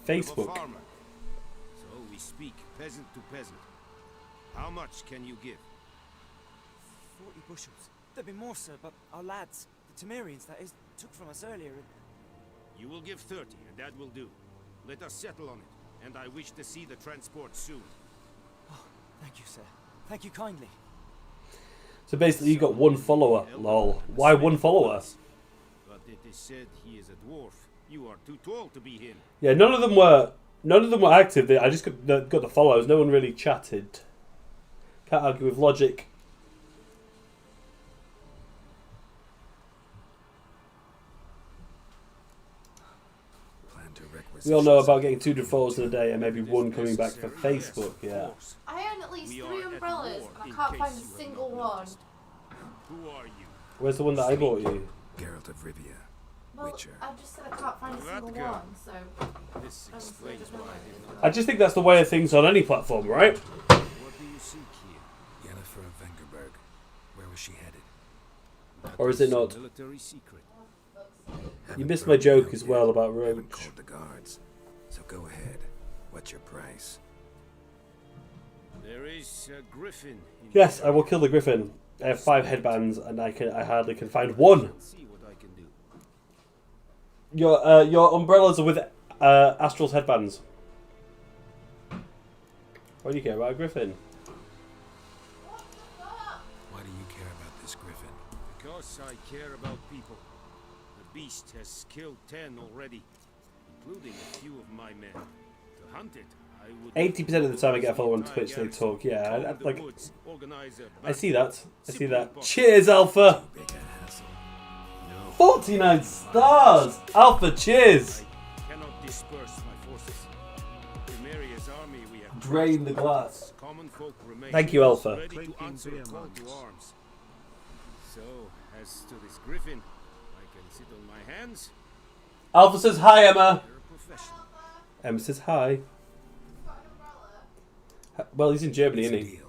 Facebook. So we speak peasant to peasant. How much can you give? 40 bushels. There'd be more, sir, but our lads, the Temerians, that is, took from us earlier. You will give 30, and that will do. Let us settle on it, and I wish to see the transport soon. Oh, thank you, sir. Thank you kindly. So basically you got one follower, lol. Why one follower? But it is said he is a dwarf. You are too tall to be him. Yeah, none of them were active. I just got the follows. No one really chatted. Can't argue with logic. We all know about getting 200 followers in a day and maybe one coming back for Facebook, yeah. I own at least 3 umbrellas and I can't find a single one. Who are you? Where's the one that I bought you? Geralt of Rivia. Well, Witcher. I just said I can't find a single one, so... This explains why I did not... I just think that's the way of things on any platform, right? What do you seek here? Yennefer of Vengerberg. Where was she headed? Or is it not? Military secret. You missed my joke as well about Roach. Called the guards. So go ahead. What's your price? There is a griffin. Yes, I will kill the griffin. I have 5 headbands and I hardly can find one. See what I can do. Your umbrellas are with Astral's headbands. Why do you care about a griffin? Why do you care about this griffin? Because I care about people. The beast has killed 10 already, including a few of my men. To hunt it, I would 80% of the time I get a follower on Twitch, they talk. Yeah, I see that. I see that. Cheers, Alpha! 49 stars! Alpha, cheers! Cannot disperse my forces. Temeria's army we have Drain the glass. common folk remain Thank you, Alpha. ready to answer a call to arms. So, as to this griffin, I can sit on my hands. Alpha says hi, Emma. You're a professional. Emma says hi. Well, he's in Germany, isn't he?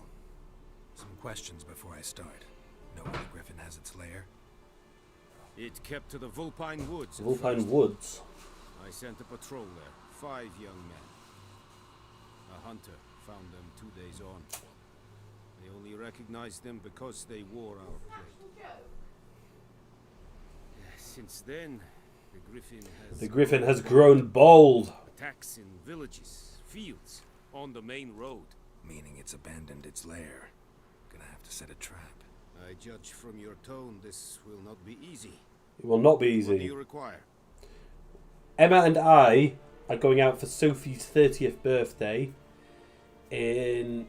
Some questions before I start. Know where the griffin has its lair? It kept to the Vulpine Woods. at Vulpine first. Woods. I sent a patrol there. 5 young men. A hunter found them 2 days on. They only recognized them because they wore our plate. Since then, The griffin has grown bold. attacks in villages, fields, on the main road. Meaning it's abandoned its lair. Gonna have to set a trap. I judge from your tone this will not be easy. It will not be What do easy. you require? Emma and I are going out for Sophie's 30th birthday in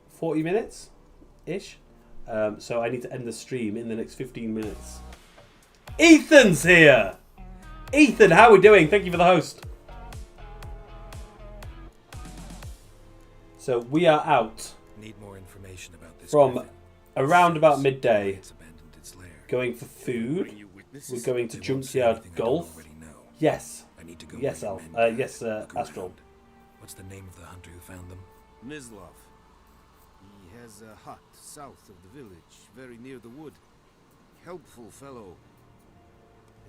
40 minutes ish. So I need to end the stream in the next 15 minutes. Ethan's here! Ethan, how are we doing? Thank you for the host. So we are out Need more information about this from griffin. around about midday, It's abandoned its lair. going for food. We're going to They won't say Junkyard anything I don't Golf. already know. Yes. I need to go Yes, bring Alf. men back. Yes, Look Astral. around. What's the name of the hunter who found them? Mislav. He has a hut south of the village, very near the wood. Helpful fellow.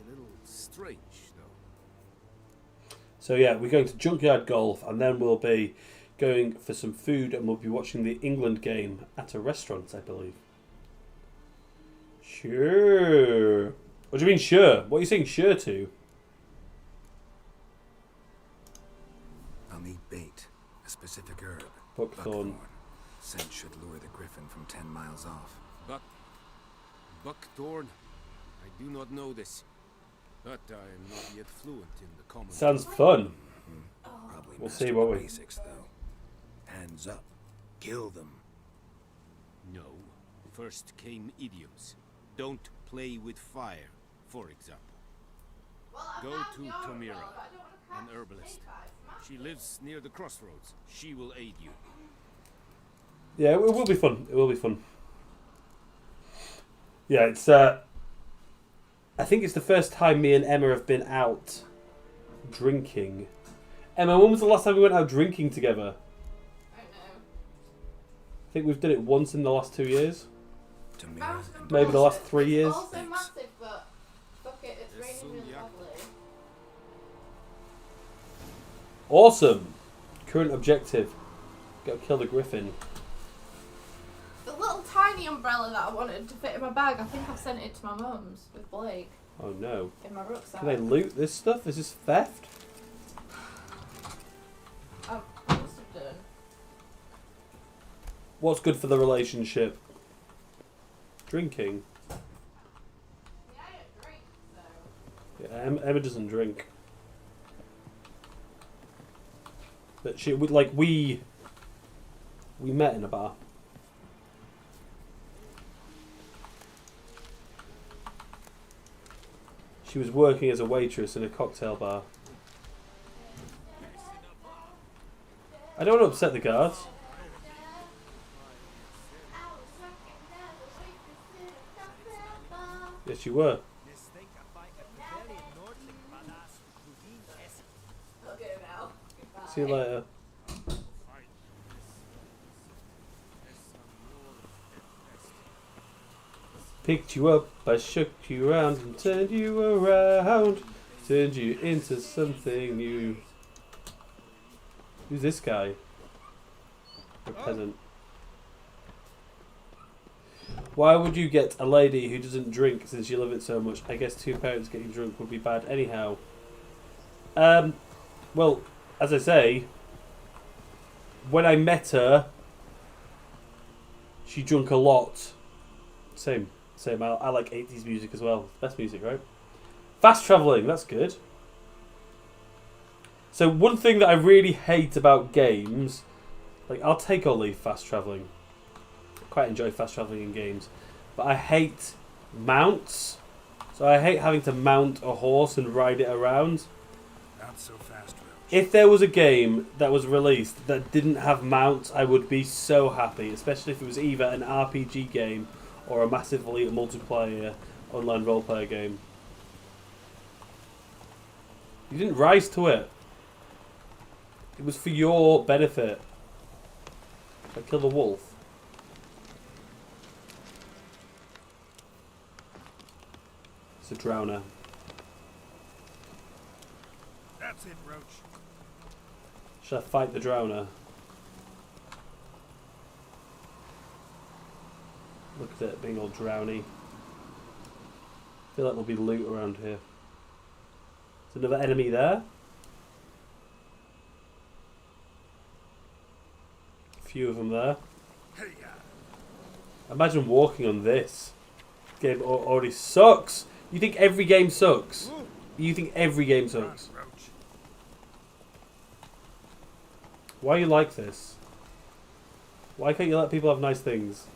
A little strange, though. So yeah, we're going to Junkyard Golf, and then we'll be going for some food, and we'll be watching the England game at a restaurant, I believe. Sure. What do you mean, sure? What are you saying sure to? I'll need bait. A specific herb. Buckthorn. Scent should lure the griffin from 10 miles off. Buckthorn? I do not know this. But I am not yet fluent in the common. Sounds fun. Probably We'll master see, won't the we? basics, though. Hands up. Kill them. No. First came idioms. Don't play with fire, for example. Go to Tomira, an herbalist. She lives near the crossroads. She will aid you. Yeah, it will be fun. It will be fun. Yeah, it's. I think it's the first time me and Emma have been out drinking. Emma, when was the last time we went out drinking together? I don't know. I think we've done it once in the last 2 years. Mountain of Maybe the last Dorset. 3 years. It's also massive, but fuck it, it's raining really lovely. Awesome. Current objective. Gotta kill the griffin. The little tiny umbrella that I wanted to fit in my bag, I think I've sent it to my mum's with Blake Oh no. in my rucksack. Can they loot this stuff? Is this theft? I must have done. What's good for the relationship? Drinking. Yeah, I don't drink, so. Yeah, Emma doesn't drink. But she would like we met in a bar. She was working as a waitress in a cocktail bar. I don't want to upset the guards. Yes, you were. I'll go now. Goodbye. See you later. Picked you up, I shook you around and turned you around. Turned you into something new. Who's this guy? A peasant. Why would you get a lady who doesn't drink since you love it so much? I guess two parents getting drunk would be bad anyhow. Well, as I say, when I met her, she drunk a lot. Same. I like 80s music as well. Best music, right? Fast travelling, that's good. So one thing that I really hate about games, like I'll take or leave fast travelling. Quite enjoy fast travelling in games, but I hate mounts. So I hate having to mount a horse and ride it around. Not so fast, Roach. If there was a game that was released that didn't have mounts, I would be so happy, especially if it was either an RPG game or a massively multiplayer online roleplayer game. You didn't rise to it. It was for your benefit. I killed a wolf. It's a drowner. That's it, Roach. Should I fight the drowner? Look at it being all drowny. I feel like there'll be loot around here. There's another enemy there. A few of them there. Imagine walking on this. This game already sucks. You think every game sucks? You think every game sucks? Why are you like this? Why can't you let people have nice things?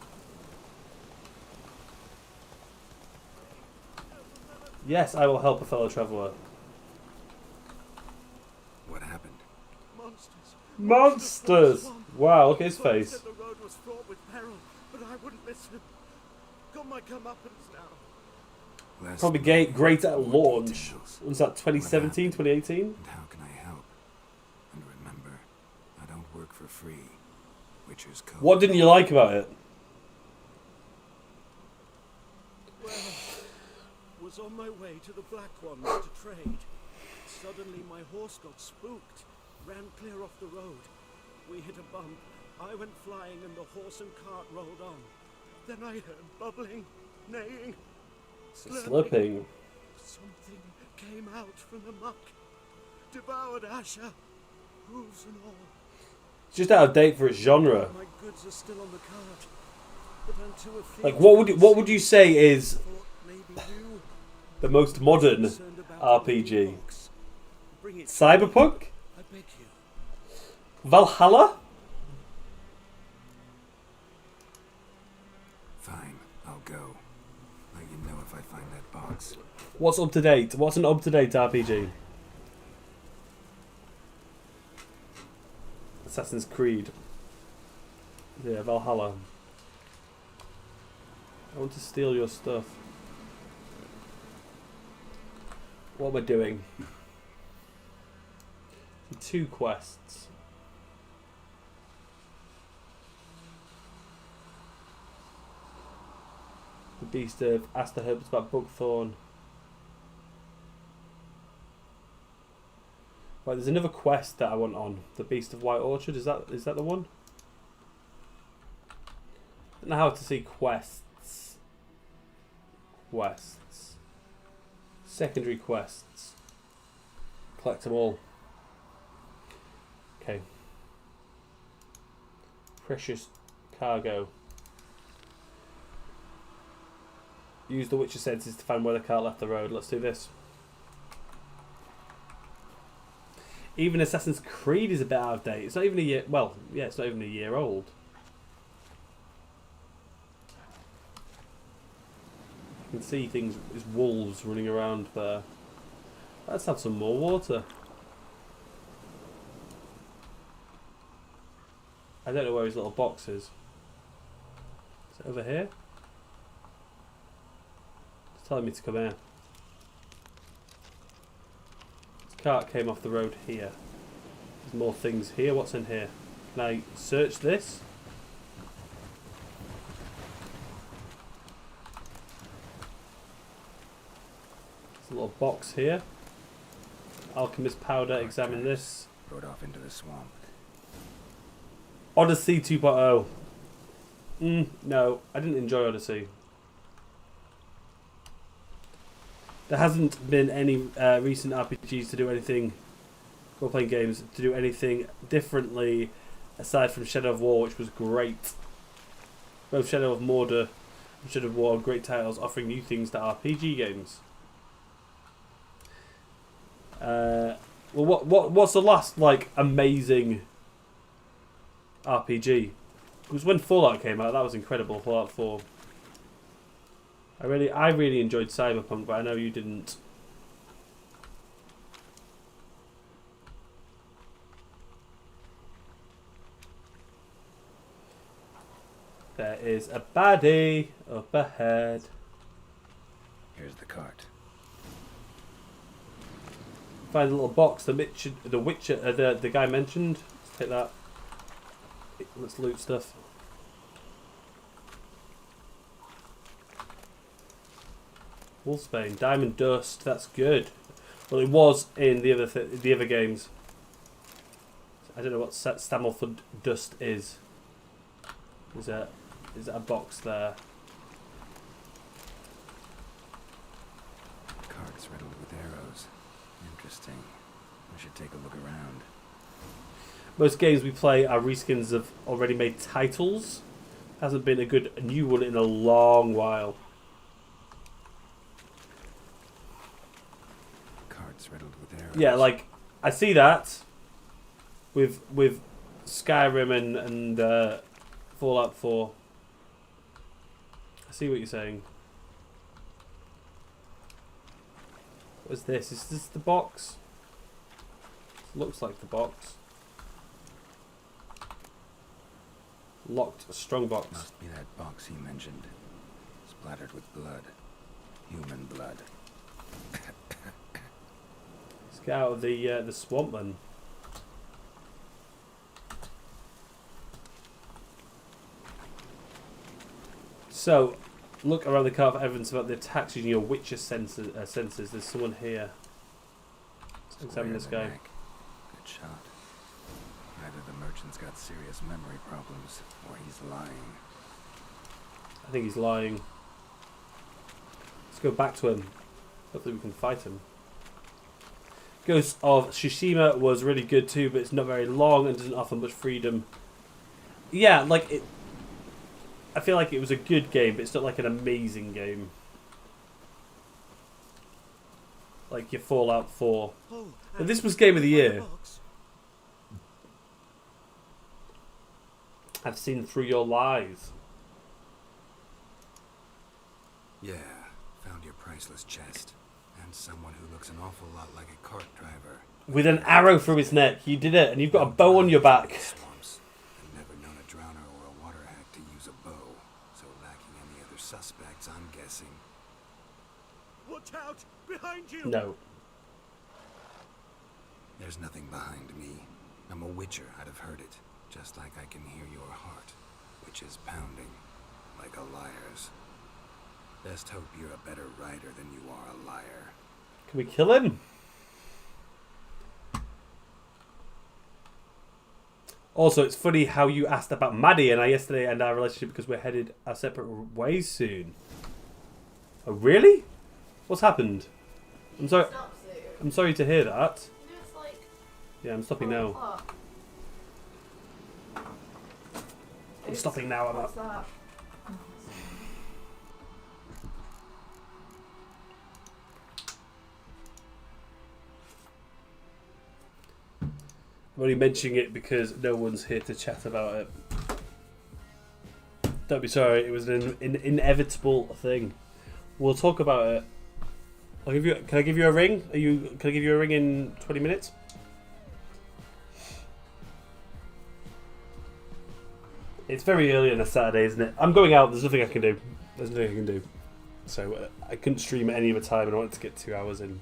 Yes, I will help a fellow traveller. What happened? Monsters! Wow, look at his face. The road was fraught with peril, but I wouldn't listen. Got my comeuppance now. Probably great at launch. Was that 2017, 2018? And how can I help? And remember, I don't work for free. Witcher's Code. What didn't you like about it? Well, was on my way to the Black Ones to trade. Suddenly my horse got spooked, ran clear off the road. We hit a bump. I went flying and the horse and cart rolled on. Then I heard bubbling, neighing, Slurping. Something came out from the muck, devoured Asher, hooves and all. It's just out of date for its genre. My goods are still on the cart, but I'm too afraid. Like, what would you say is the most modern RPG? Cyberpunk? I beg you. Valhalla? Fine, I'll go. Let you know if I find that box. What's up to date? What's an up to date RPG? Assassin's Creed. Yeah, Valhalla. I want to steal your stuff. What am I doing? 2 quests. The Beast of Ask the Herberts about Buckthorn. Right, there's another quest that I want on. The Beast of White Orchard. Is that the one? I don't know how to see quests. Quests. Secondary quests. Collect them all. Okay. Precious cargo. Use the Witcher senses to find where the cart left the road. Let's do this. Even Assassin's Creed is a bit out of date. It's not even a year. Well, yeah, it's not even a year old. You can see things. There's wolves running around there. Let's have some more water. I don't know where his little box is. Is it over here? It's telling me to come here. This cart came off the road here. There's more things here. What's in here? Can I search this? There's a little box here. Alchemist powder. Examine this. Rode off into the swamp. Odyssey 2.0. No, I didn't enjoy Odyssey. There hasn't been any recent RPGs to do anything, role-playing games, to do anything differently aside from Shadow of War, which was great. Both Shadow of Mordor and Shadow of War are great titles offering new things to RPG games. Well, what's the last like amazing RPG? It was when Fallout came out. That was incredible. Fallout 4. I really enjoyed Cyberpunk, but I know you didn't. There is a baddie up ahead. Here's the cart. Find a little box. The Witcher, the guy mentioned. Let's take that. Let's loot stuff. Wolfsbane, Diamond Dust. That's good. Well, it was in the other games. I don't know what Stamelford Dust is. Is that a box there? Cart's riddled with arrows. Interesting. I should take a look around. Most games we play are reskins of already made titles. Hasn't been a good new one in a long while. Cart's riddled with arrows. Yeah, like I see that with Skyrim and Fallout 4. I see what you're saying. What is this? Is this the box? Looks like the box. Locked, strong box. Must be that box he mentioned. Splattered with blood. Human blood. Let's get out of the swamp then. So, look around the car for evidence about the attacks using your Witcher sensors. There's someone here. Let's examine this guy. Good shot. Either the merchant's got serious memory problems, or he's lying. I think he's lying. Let's go back to him. Hopefully we can fight him. Ghost of Tsushima was really good too, but it's not very long and doesn't offer much freedom. Yeah, like it. I feel like it was a good game, but it's not like an amazing game. Like your Fallout 4. But this was Game of the Year. I've seen through your lies. Yeah, found your priceless chest. And someone who looks an awful lot like a cart driver. With an arrow through his neck. You did it, and you've got a bow on your back. I've never known a drowner or a water hack to use a bow. So lacking any other suspects, I'm guessing. Watch out! Behind you! No. There's nothing behind me. I'm a witcher, I'd have heard it. Just like I can hear your heart, which is pounding, like a liar's. Best hope you're a better rider than you are a liar. Can we kill him? Also, it's funny how you asked about Maddie and I yesterday and our relationship because we're headed our separate ways soon. Oh, really? What's happened? I'm sorry. I'm sorry to hear that. Yeah, I'm stopping now. I'm stopping now. What's that? I'm only mentioning it because no one's here to chat about it. Don't be sorry, it was an inevitable thing. We'll talk about it. Can I give you a ring? Can I give you a ring in 20 minutes? It's very early on a Saturday, isn't it? I'm going out. There's nothing I can do. So I couldn't stream at any other time, and I wanted to get 2 hours in.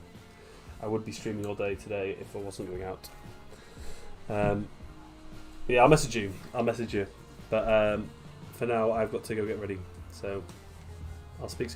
I would be streaming all day today if I wasn't going out. Yeah, I'll message you. But for now, I've got to go get ready. So I'll speak soon.